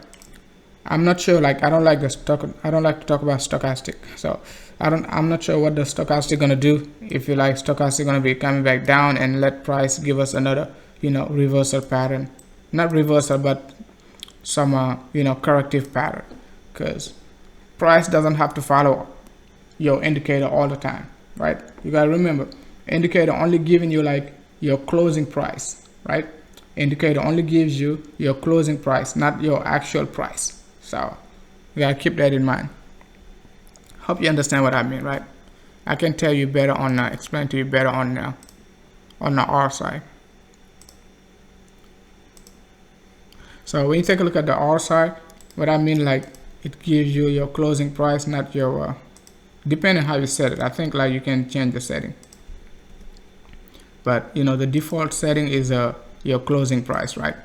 I'm not sure, like I don't like to talk about stochastic, so I'm not sure what the stochastic gonna do. If you like, stochastic gonna be coming back down and let price give us another, you know, reversal pattern, not reversal but some you know, corrective pattern, because price doesn't have to follow your indicator all the time, right? You gotta remember, indicator only giving you like your closing price, right? Indicator only gives you your closing price, not your actual price. So you gotta keep that in mind. Hope you understand what I mean, right? I can tell you better on explain to you better on the R side. So when you take a look at the R side, what I mean, like it gives you your closing price, not your depending on how you set it. I think like you can change the setting, but you know, the default setting is your closing price, right?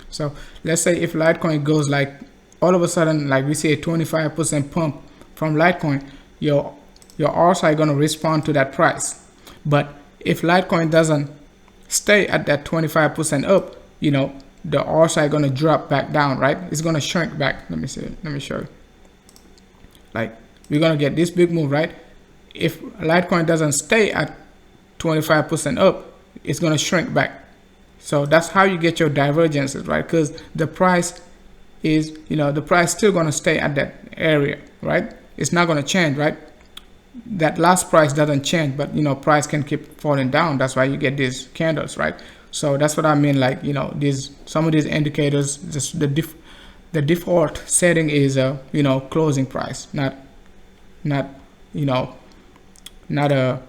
So let's say if Litecoin goes like all of a sudden, like we see a 25% pump from Litecoin, your R side gonna respond to that price. But if Litecoin doesn't stay at that 25% up, you know, the R side gonna drop back down, right? It's gonna shrink back. Let me see. Let me show you. Like we're gonna get this big move, right? If Litecoin doesn't stay at 25% up, it's gonna shrink back. So that's how you get your divergences, right? Because the price is, you know, the price still gonna stay at that area, right? It's not gonna change, right? That last price doesn't change, but you know, price can keep falling down. That's why you get these candles, right? So that's what I mean, like, you know, some of these indicators, just the default setting is you know, closing price, not you know, not a,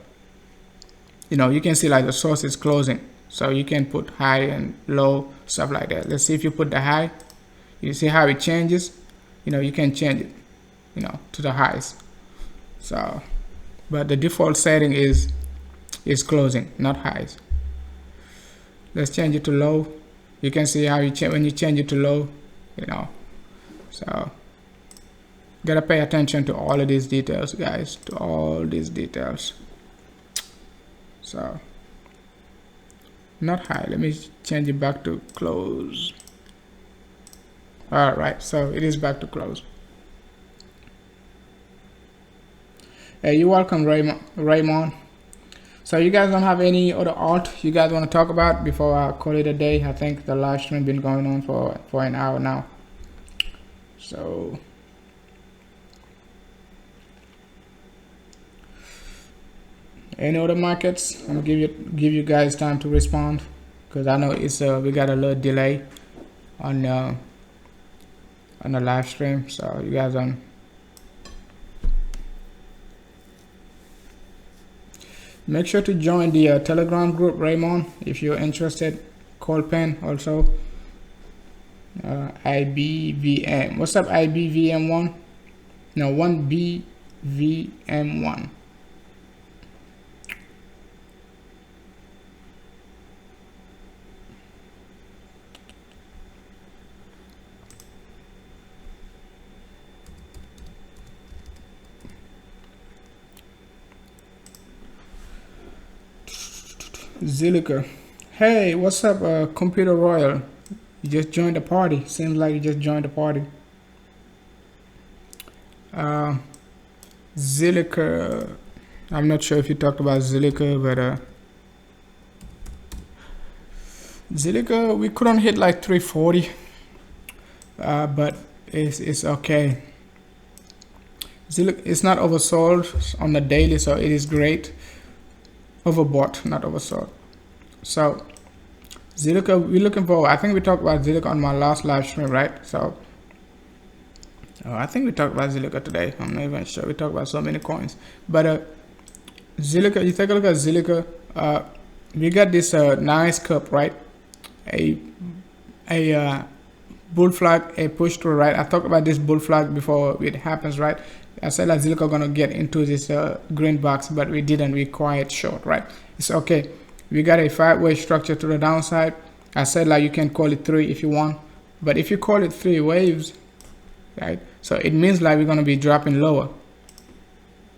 you know, you can see like the source is closing, so you can put high and low, stuff like that. Let's see if you put the high, you see how it changes. You know, you can change it, you know, to the highs. So but the default setting is closing, not highs. Let's change it to low. You can see how you change when you change it to low, you know. So gotta pay attention to all of these details, guys, to all these details. So not high. Let me change it back to close. All right, so it is back to close. Hey, you're welcome, Raymond. So you guys don't have any other alt you guys want to talk about before I call it a day? I think the live stream been going on for an hour now. So any other markets? I'm gonna give you guys time to respond, because I know it's we got a little delay on the live stream. So you guys don't. Make sure to join the Telegram group, Raymond, if you're interested. Colpen also. IBVM. What's up, IBVM1? No, 1BVM1. ZILLIQA. Hey, what's up, Computer Royal? You just joined the party. Seems like you just joined the party. ZILLIQA. I'm not sure if you talked about ZILLIQA, but ZILLIQA, we couldn't hit like 340, but it's okay. ZILLIQA, it's not oversold on the daily, so it is great. Overbought, not oversold. So ZILLIQA, we're looking for, I think we talked about ZILLIQA on my last live stream, right? So I think we talked about ZILLIQA today. I'm not even sure. We talked about so many coins, but ZILLIQA, you take a look at ZILLIQA. We got this nice cup, right? A bull flag, a push through, right? I talked about this bull flag before it happens, right? I said that ZILLIQA gonna get into this green box, but we didn't. We quiet short, right? It's okay. We got a 5-way structure to the downside. I said like you can call it 3 if you want, but if you call it 3 waves, right? So it means like we're gonna be dropping lower,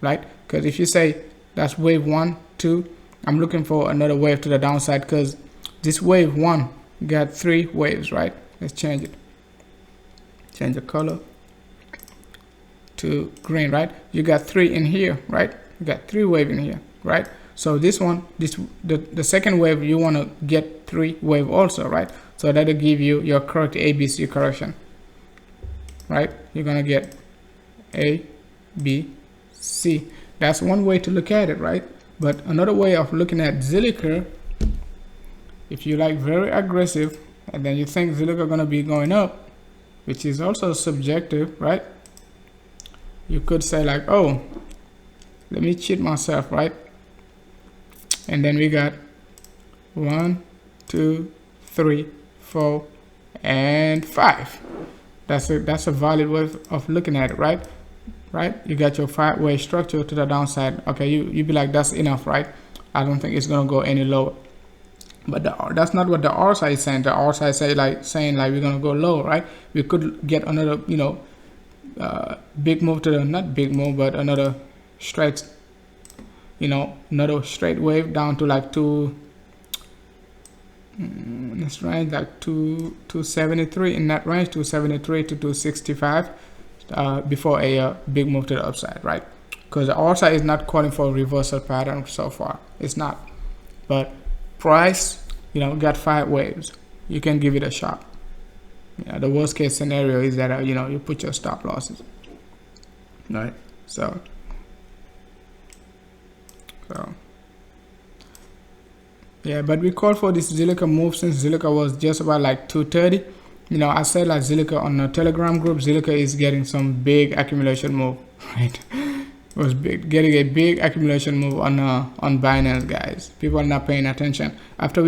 right? Because if you say that's wave 1, 2, I'm looking for another wave to the downside, because this wave 1 got 3 waves, right? Let's change it. Change the color. to green, right? You got 3 in here, right? You got 3 wave in here, right? So this one, the second wave, you want to get 3 wave also, right? So that'll give you your correct ABC correction, right? You're gonna get A, B, C. That's one way to look at it, right? But another way of looking at ZILLIQA, if you like very aggressive, and then you think ZILLIQA gonna be going up, which is also subjective, right? You could say like, oh, let me cheat myself, right? And then we got 1, 2, 3, 4, and 5. That's a valid way of looking at it, right? Right? You got your 5-way structure to the downside. Okay, you be like, that's enough, right? I don't think it's gonna go any lower. But that's not what the R side is saying. The R side saying like we're gonna go low, right? We could get another, big move to the, not big move, but another straight, another straight wave down to like this range, like 273, in that range, 273 to 265, before a big move to the upside, right? Because the R side is not calling for a reversal pattern so far. It's not. But price, got 5 waves. You can give it a shot. The worst case scenario is that you put your stop losses, right? So yeah, but we called for this ZILLIQA move since ZILLIQA was just about like 230. I said like ZILLIQA on the Telegram group, ZILLIQA is getting some big accumulation move, right? Was getting a big accumulation move on Binance, guys. People are not paying attention. After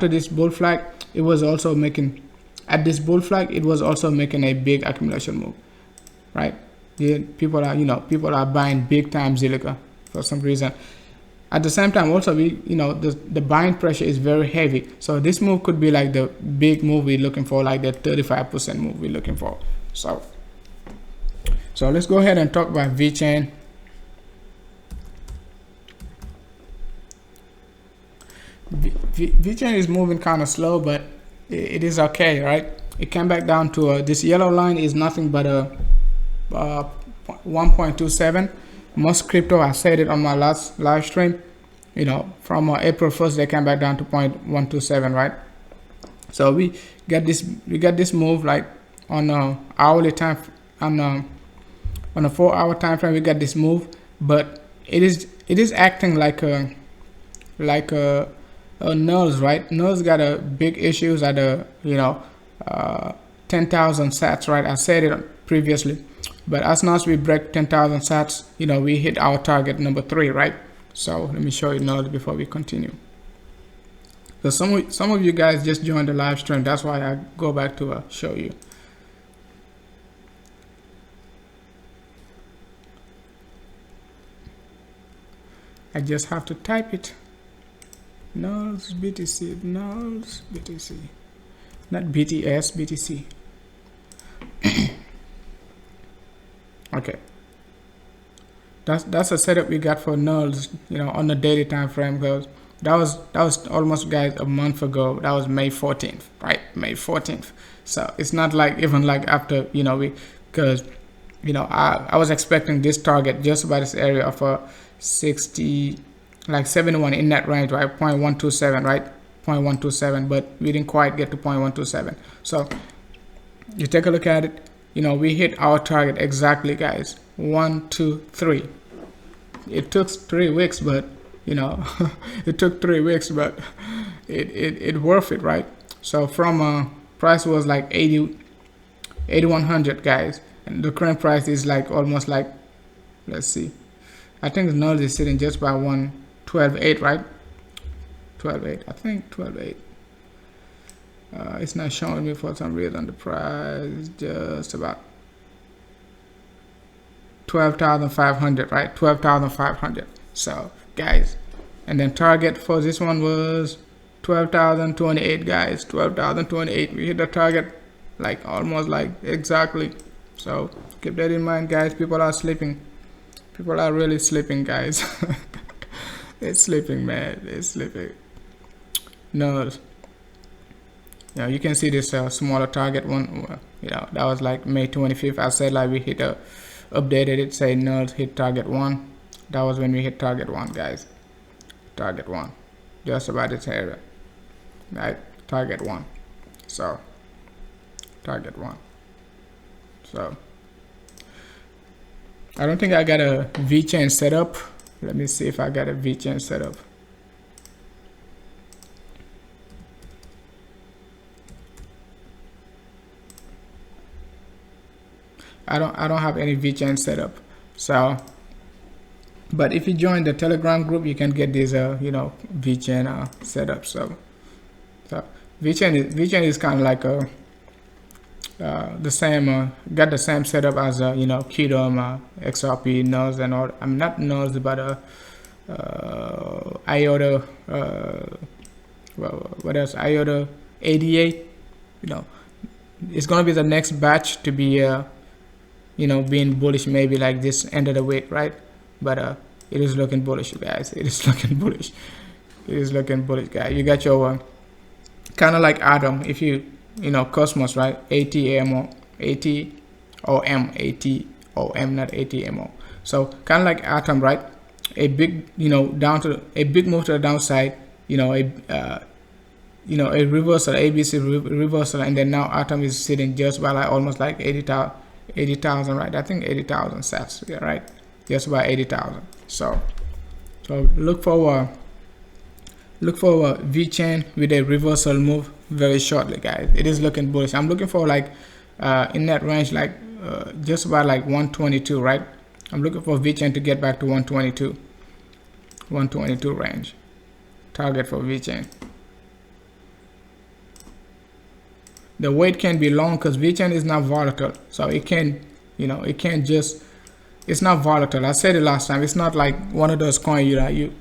this bull flag, it was also making, at this bull flag, it was also making a big accumulation move, right? Yeah, people are buying big time ZILLIQA for some reason. At the same time, also the buying pressure is very heavy. So this move could be like the big move we're looking for, like the 35% move we're looking for. So let's go ahead and talk about VeChain. VeChain is moving kind of slow, but it is okay, right? It came back down to this yellow line is nothing but a 1.27. Most crypto, I said it on my last live stream, from April 1st they came back down to 0.127, right? So we got this move like on a hourly time, on a 4-hour time frame. We got this move, but it is acting like a NULS, right? NULS got a big issues at 10,000 sats, right? I said it previously, but as soon as we break 10,000 sats, we hit our target number 3, right? So let me show you NULS before we continue. So some of you guys just joined the live stream, that's why I go back to show you. I just have to type it. NULS BTC, NULS BTC, not BTS, BTC. Okay, that's a setup we got for NULS, on the daily time frame, because that was almost, guys, a month ago. That was May 14th, right? May 14th. So it's not like even like after because I was expecting this target just about this area of a 60, like 71, in that range, right? 0.127, right? 0.127, but we didn't quite get to 0.127. So you take a look at it. We hit our target exactly, guys. 1, 2, 3. It took 3 weeks, but it took 3 weeks, but it worth it, right? So from price was like 8,100, guys, and the current price is like almost like, let's see, I think the NULS is sitting just by 112.8, right? 12.8, I think 12.8. It's not showing me for some reason. The price just about 12,500, right? 12,500. So, guys, and then target for this one was 12,028, guys. 12,028. We hit the target like almost like exactly. So keep that in mind, guys. People are sleeping. People are really sleeping, guys. They're sleeping, man. They're sleeping. No. You can see this smaller target one, that was like May 25th. I said like we hit a updated it, say NULS hit target 1. That was when we hit target 1, guys. Target 1, just about this area, right? Target 1. So target 1. So I don't think I got a VChain set up. Let me see if I got a VChain set up. I don't have any VChain set up. So, but if you join the Telegram group, you can get this VChain set up. So VChain is kind of like a the same, got the same setup as QDOM, XRP, NULS, and all. I'm not NULS, but IOTA. What else? IOTA ADA. It's gonna be the next batch to be being bullish, maybe like this end of the week, right? But it is looking bullish, guys. It is looking bullish. It is looking bullish, guys. You got your kind of like Atom, if you Cosmos, right? ATOM, not ATMO. So kind of like Atom, right? A big a big move to the downside, a reversal, ABC reversal, and then now Atom is sitting just by like almost like 80,000, right? I think 80,000 sats, yeah, right? Just about 80,000. So look for VChain with a reversal move very shortly, guys. It is looking bullish. I'm looking for like in that range, like just about like 122, right? I'm looking for VChain to get back to 122 range. Target for VChain. The weight can be long because VChain is not volatile, so it can, it can't just. It's not volatile. I said it last time. It's not like one of those coins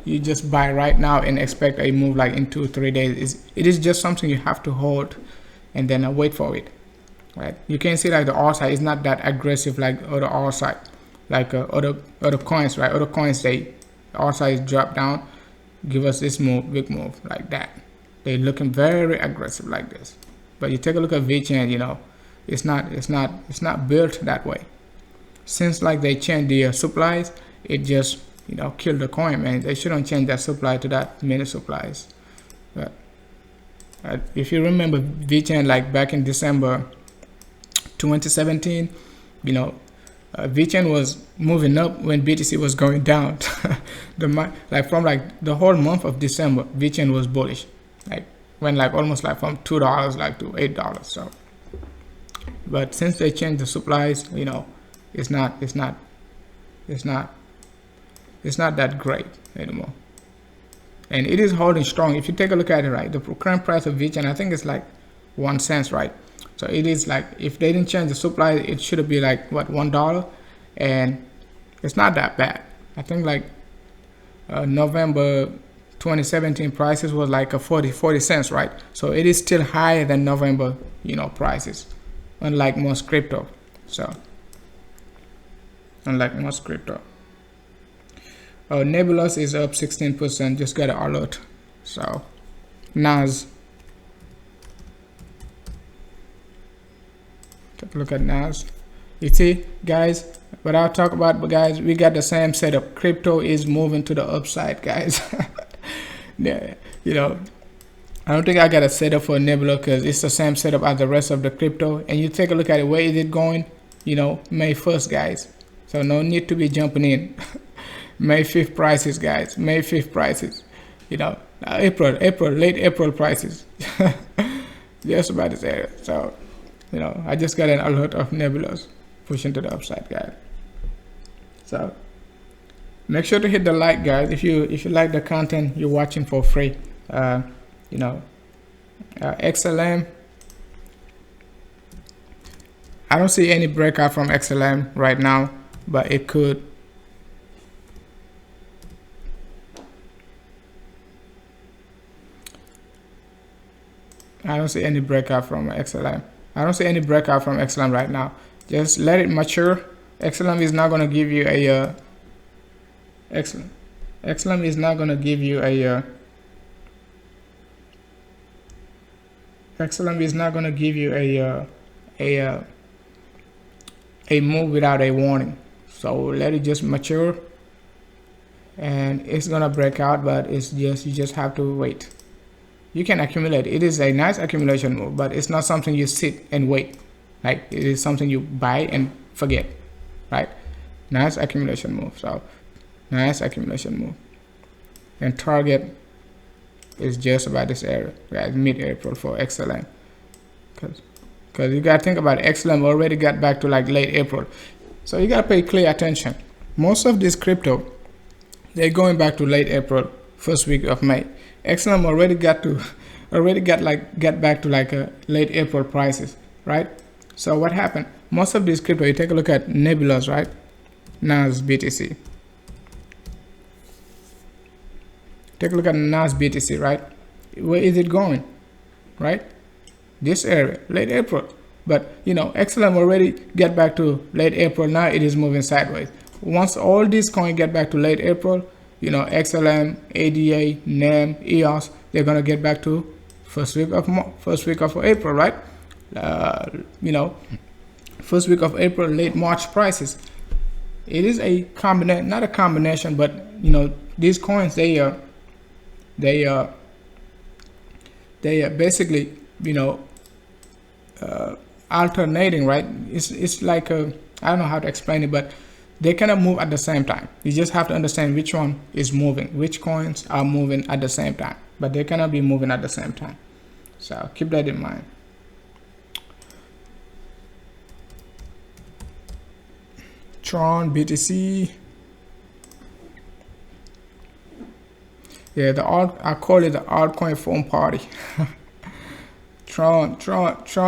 you just buy right now and expect a move like in 2-3 days. It is just something you have to hold and then wait for it, right? You can see like the R side is not that aggressive like other R side, like other coins, right? Other coins, they R side drop down, give us this move, big move like that. They're looking very aggressive like this. But you take a look at VChain, it's not built that way. Since like they changed the supplies, it just killed the coin, man. They shouldn't change that supply to that many supplies. But if you remember VChain, like back in December 2017, VChain was moving up when BTC was going down. From the whole month of December, VChain was bullish, like went like almost like from $2 like to $8. So, but since they changed the supplies, it's not that great anymore, and it is holding strong. If you take a look at it, right, the current price of VChain, I think it's like 1 cent, right? So it is like, if they didn't change the supply, it should be like what, $1, and it's not that bad. I think like November 2017 prices was like a 40 cents, right? So it is still higher than November prices, unlike most crypto. So unlike most crypto. NEBLIO is up 16%, just got an alert. So NAS, take a look at NAS. You see, guys, what I'll talk about, but guys, we got the same setup. Crypto is moving to the upside, guys. Yeah, I don't think I got a setup for NEBLIO because it's the same setup as the rest of the crypto. And you take a look at it, where is it going? May 1st, guys. So no need to be jumping in. May 5th prices, guys. May 5th prices. April, late April prices. Just about this area. So, I just got an alert of NEBLIO pushing to the upside, guys. So make sure to hit the like, guys, if you like the content you're watching for free. XLM, I don't see any breakout from XLM right now, but it could. I don't see any breakout from XLM. I don't see any breakout from XLM right now. Just let it mature. XLM is not going to give you a XLM is not going to give you a XLM is not going to give you a move without a warning. So let it just mature, and it's gonna break out, but it's just, you just have to wait. You can accumulate. It is a nice accumulation move, but it's not something you sit and wait. Like, it is something you buy and forget, right? Nice accumulation move. So nice accumulation move. And target is just about this area, guys, mid-April for XLM. Because you gotta think about it, XLM already got back to like late April. So you gotta pay clear attention. Most of this crypto, they're going back to late April, first week of May. XLM already got back to like a late April prices, right? So what happened? Most of this crypto, you take a look at NEBLIO, right? NAS BTC. Take a look at NAS BTC, right? Where is it going, right? This area, late April. But you know, XLM already get back to late April. Now it is moving sideways. Once all these coins get back to late April, you know, XLM, ADA, NEM, EOS, they're gonna get back to first week of April, right? You know, first week of April, late March prices. It is a combination, not a combination, but you know, these coins, they are basically, you know, alternating, right? It's like a, I don't know how to explain it, but they cannot move at the same time. You just have to understand which one is moving, which coins are moving at the same time, but they cannot be moving at the same time. So keep that in mind. Tron, BTC. Yeah, I call it the altcoin foam party. Tron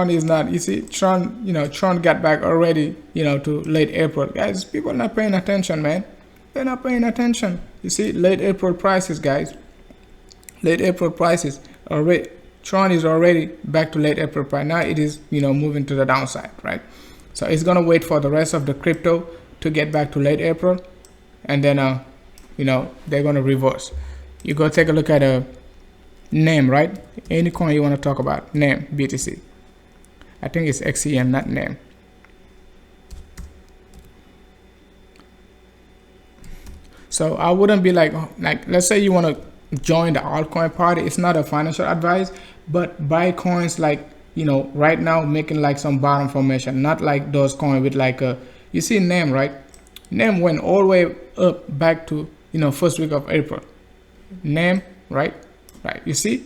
is not, you see, Tron, you know, Tron got back already, you know, to late April. Guys, people are not paying attention, man. They're not paying attention. You see, late April prices, guys. Late April prices already. Tron is already back to late April price. Now it is, you know, moving to the downside, right? So it's gonna wait for the rest of the crypto to get back to late April, and then you know, they're gonna reverse. You go take a look at a NEM, right? Any coin you want to talk about, NEM, BTC. I think it's XEM, not NEM. So I wouldn't be like let's say you want to join the altcoin party. It's not a financial advice, but buy coins like, you know, right now making like some bottom formation, not like those coins with like a, you see NEM, right? NEM went all the way up back to, you know, first week of April. NEM, right? Right, you see,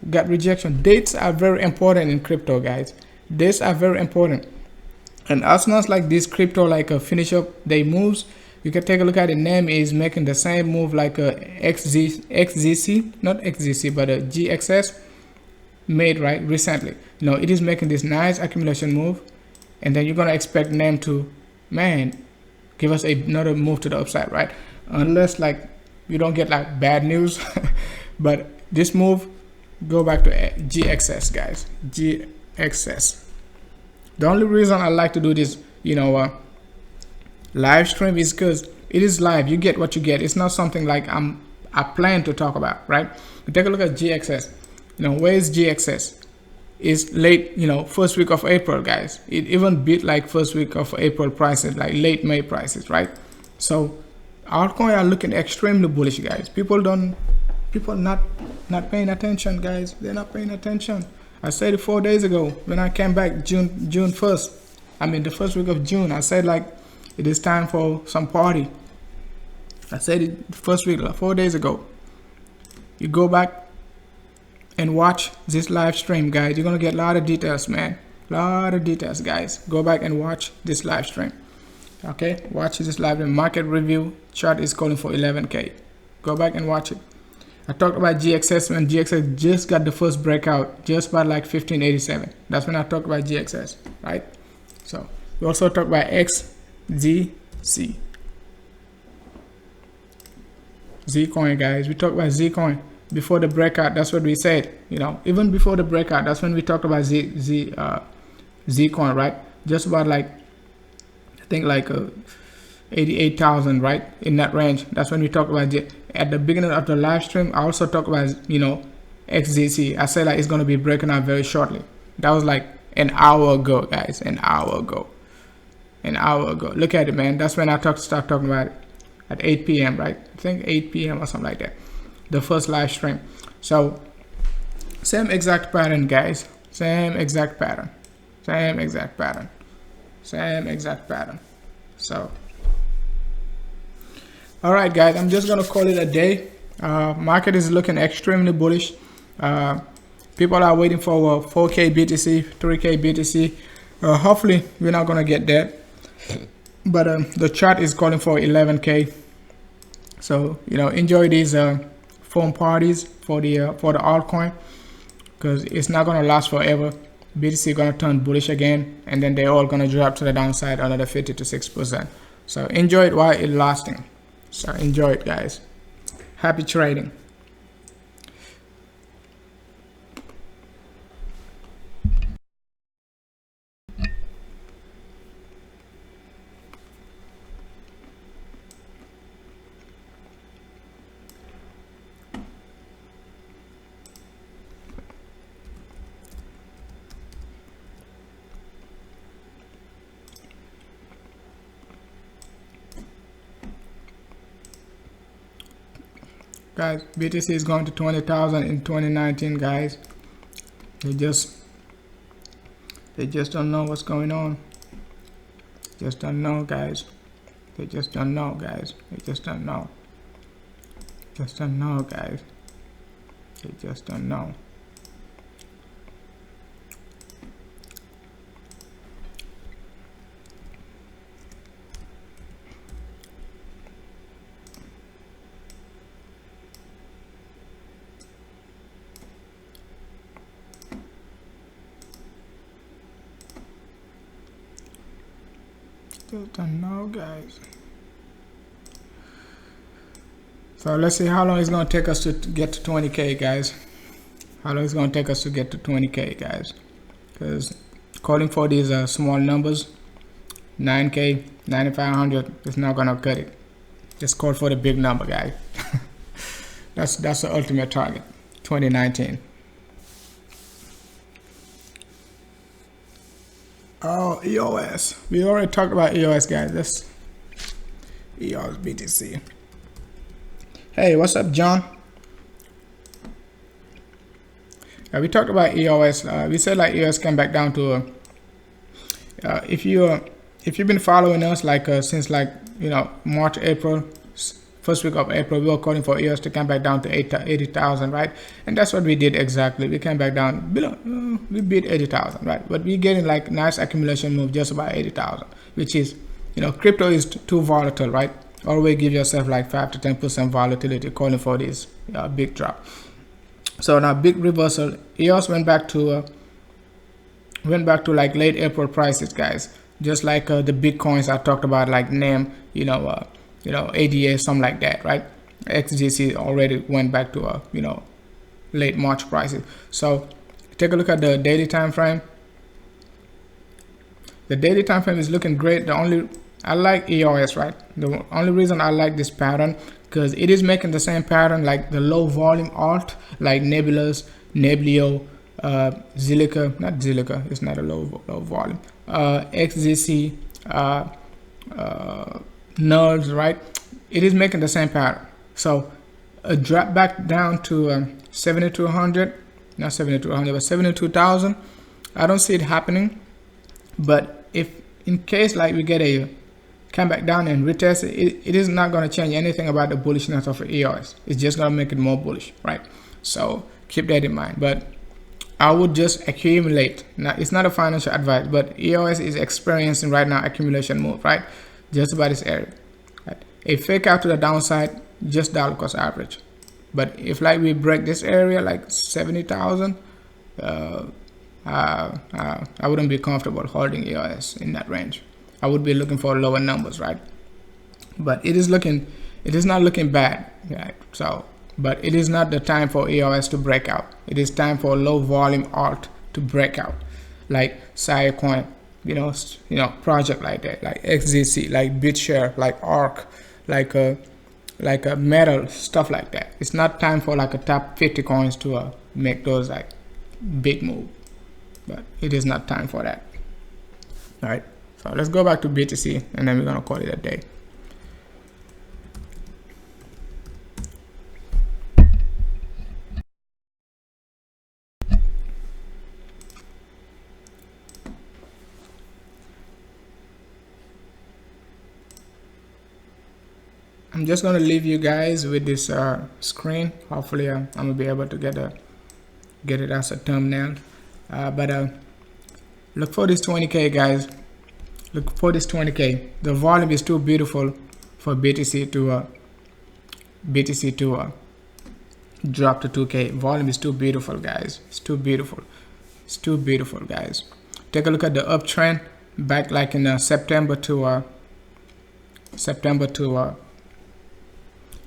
got rejection. Dates are very important in crypto, guys. Dates are very important. And as soon as like this crypto like finish up they moves, you can take a look at the NEM is making the same move like a XZC, not XZC, but a GXS made right recently. You know, it is making this nice accumulation move, and then you're gonna expect NEM to, man, give us another move to the upside, right? Unless like you don't get like bad news. But this move, go back to GXS, guys. GXS. The only reason I like to do this, you know, live stream is because it is live. You get what you get. It's not something like I plan to talk about, right? You take a look at GXS. You know, where is GXS? It's late, you know, first week of April, guys. It even beat like first week of April prices, like late May prices, right? So altcoins are looking extremely bullish, guys. People not paying attention, guys. They're not paying attention. I said it 4 days ago when I came back June 1st. I mean the first week of June. I said like it is time for some party. I said it first week, like 4 days ago. You go back and watch this live stream, guys. You're gonna get a lot of details, man. A lot of details, guys. Go back and watch this live stream. Okay, watch this live stream. Market review chart is calling for 11K. Go back and watch it. I talked about GXS when GXS just got the first breakout, just by like 1587. That's when I talked about GXS, right? So we also talked about XZC. ZCoin, guys. We talked about ZCoin before the breakout. That's what we said. You know, even before the breakout, that's when we talked about ZCoin, right? Just about like, I think like 88,000, right? In that range. That's when we talked about at the beginning of the live stream. I also talked about, you know, XZC. I said like it's going to be breaking out very shortly. That was like an hour ago, guys, an hour ago. an hour ago. Look at it, man. That's when I start talking about it at 8 p.m. right? I think 8 p.m. or something like that, the first live stream. So same exact pattern, guys. Same exact pattern. So all right, guys, I'm just gonna call it a day. Market is looking extremely bullish. People are waiting for 4K BTC, 3K BTC. Hopefully we're not gonna get that, but the chart is calling for 11K. So enjoy these foam parties for the altcoin, because it's not gonna last forever. BTC gonna turn bullish again, and then they're all gonna drop to the downside another 50 to 6%. So enjoy it while it's lasting. So enjoy it, guys. Happy trading. Guys, BTC is going to 20,000 in 2019, guys. They just don't know what's going on. Just don't know, guys. They just don't know, guys. They just don't know. Just don't know, guys. They just don't know. Don't know, guys. So let's see how long it's going to take us to get to 20K, guys. How long it's going to take us to get to 20K, guys? Because calling for these small numbers, 9K, 9,500, is not going to cut it. Just call for the big number, guys. That's the ultimate target, 2019. Oh, EOS. We already talked about EOS, guys. That's EOS BTC. Hey, what's up, John? We talked about EOS. We said like EOS came back down to if you've been following us like since like March, April, first week of April, we were calling for EOS to come back down to 80,000, right? And that's what we did exactly. We came back down below. We beat 80,000, right? But we're getting like nice accumulation move just about 80,000, which is crypto is too volatile, right? Always give yourself like 5 to 10% volatility, calling for this big drop. So now big reversal. EOS went back to like late April prices, guys. Just like the Bitcoins I talked about, like NEM, ADA, something like that, right? XGC already went back to late March prices. So take a look at the daily time frame. The daily time frame is looking great. I like EOS, right? The only reason I like this pattern, because it is making the same pattern like the low volume alt, like NEBLIO, ZILLIQA, not ZILLIQA, it's not a low volume, XGC, NULS, right? It is making the same pattern. So a drop back down to 7,200, not 7,200, but 72,000. I don't see it happening. But if in case like we get a come back down and retest it, it is not going to change anything about the bullishness of EOS. It's just going to make it more bullish, right? So keep that in mind. But I would just accumulate. Now it's not a financial advice, but EOS is experiencing right now accumulation move, right? Just about this area. Right? A fake out to the downside, just dollar cost average. But if like we break this area like 70,000, I wouldn't be comfortable holding EOS in that range. I would be looking for lower numbers, right? But it is not looking bad, right? So, but it is not the time for EOS to break out. It is time for low volume alt to break out, like ZILLIQA, project like that, like XZC, like BITSHARE, like ARC, like a metal, stuff like that. It's not time for like a top 50 coins to make those like big move, but it is not time for that. All right. So let's go back to BTC, and then we're gonna call it a day. I'm just gonna leave you guys with this screen. Hopefully, I'm gonna be able to get it as a thumbnail. But look for this 20K, guys. Look for this 20K. The volume is too beautiful for BTC to drop to 2K. Volume is too beautiful, guys. It's too beautiful. It's too beautiful, guys. Take a look at the uptrend back like in September to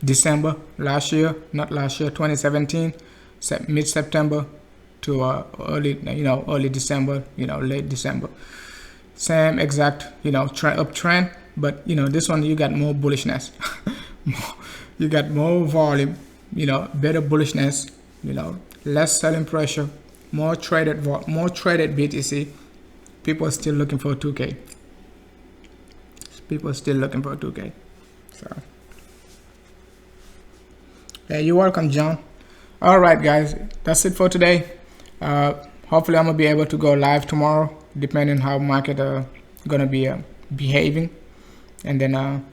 December last year, not last year, 2017, mid-September to early December, late December. Same exact, uptrend, but this one you got more bullishness. You got more volume, better bullishness, less selling pressure, more traded BTC. People are still looking for 2K. People are still looking for 2K. So yeah, you're welcome, John. All right, guys, that's it for today. Hopefully I'm gonna be able to go live tomorrow, depending on how market gonna be behaving, and then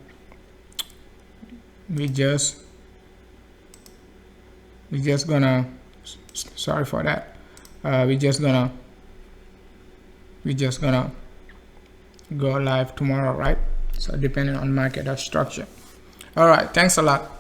we just gonna, sorry for that, we just gonna go live tomorrow, right? So depending on market structure. All right, thanks a lot.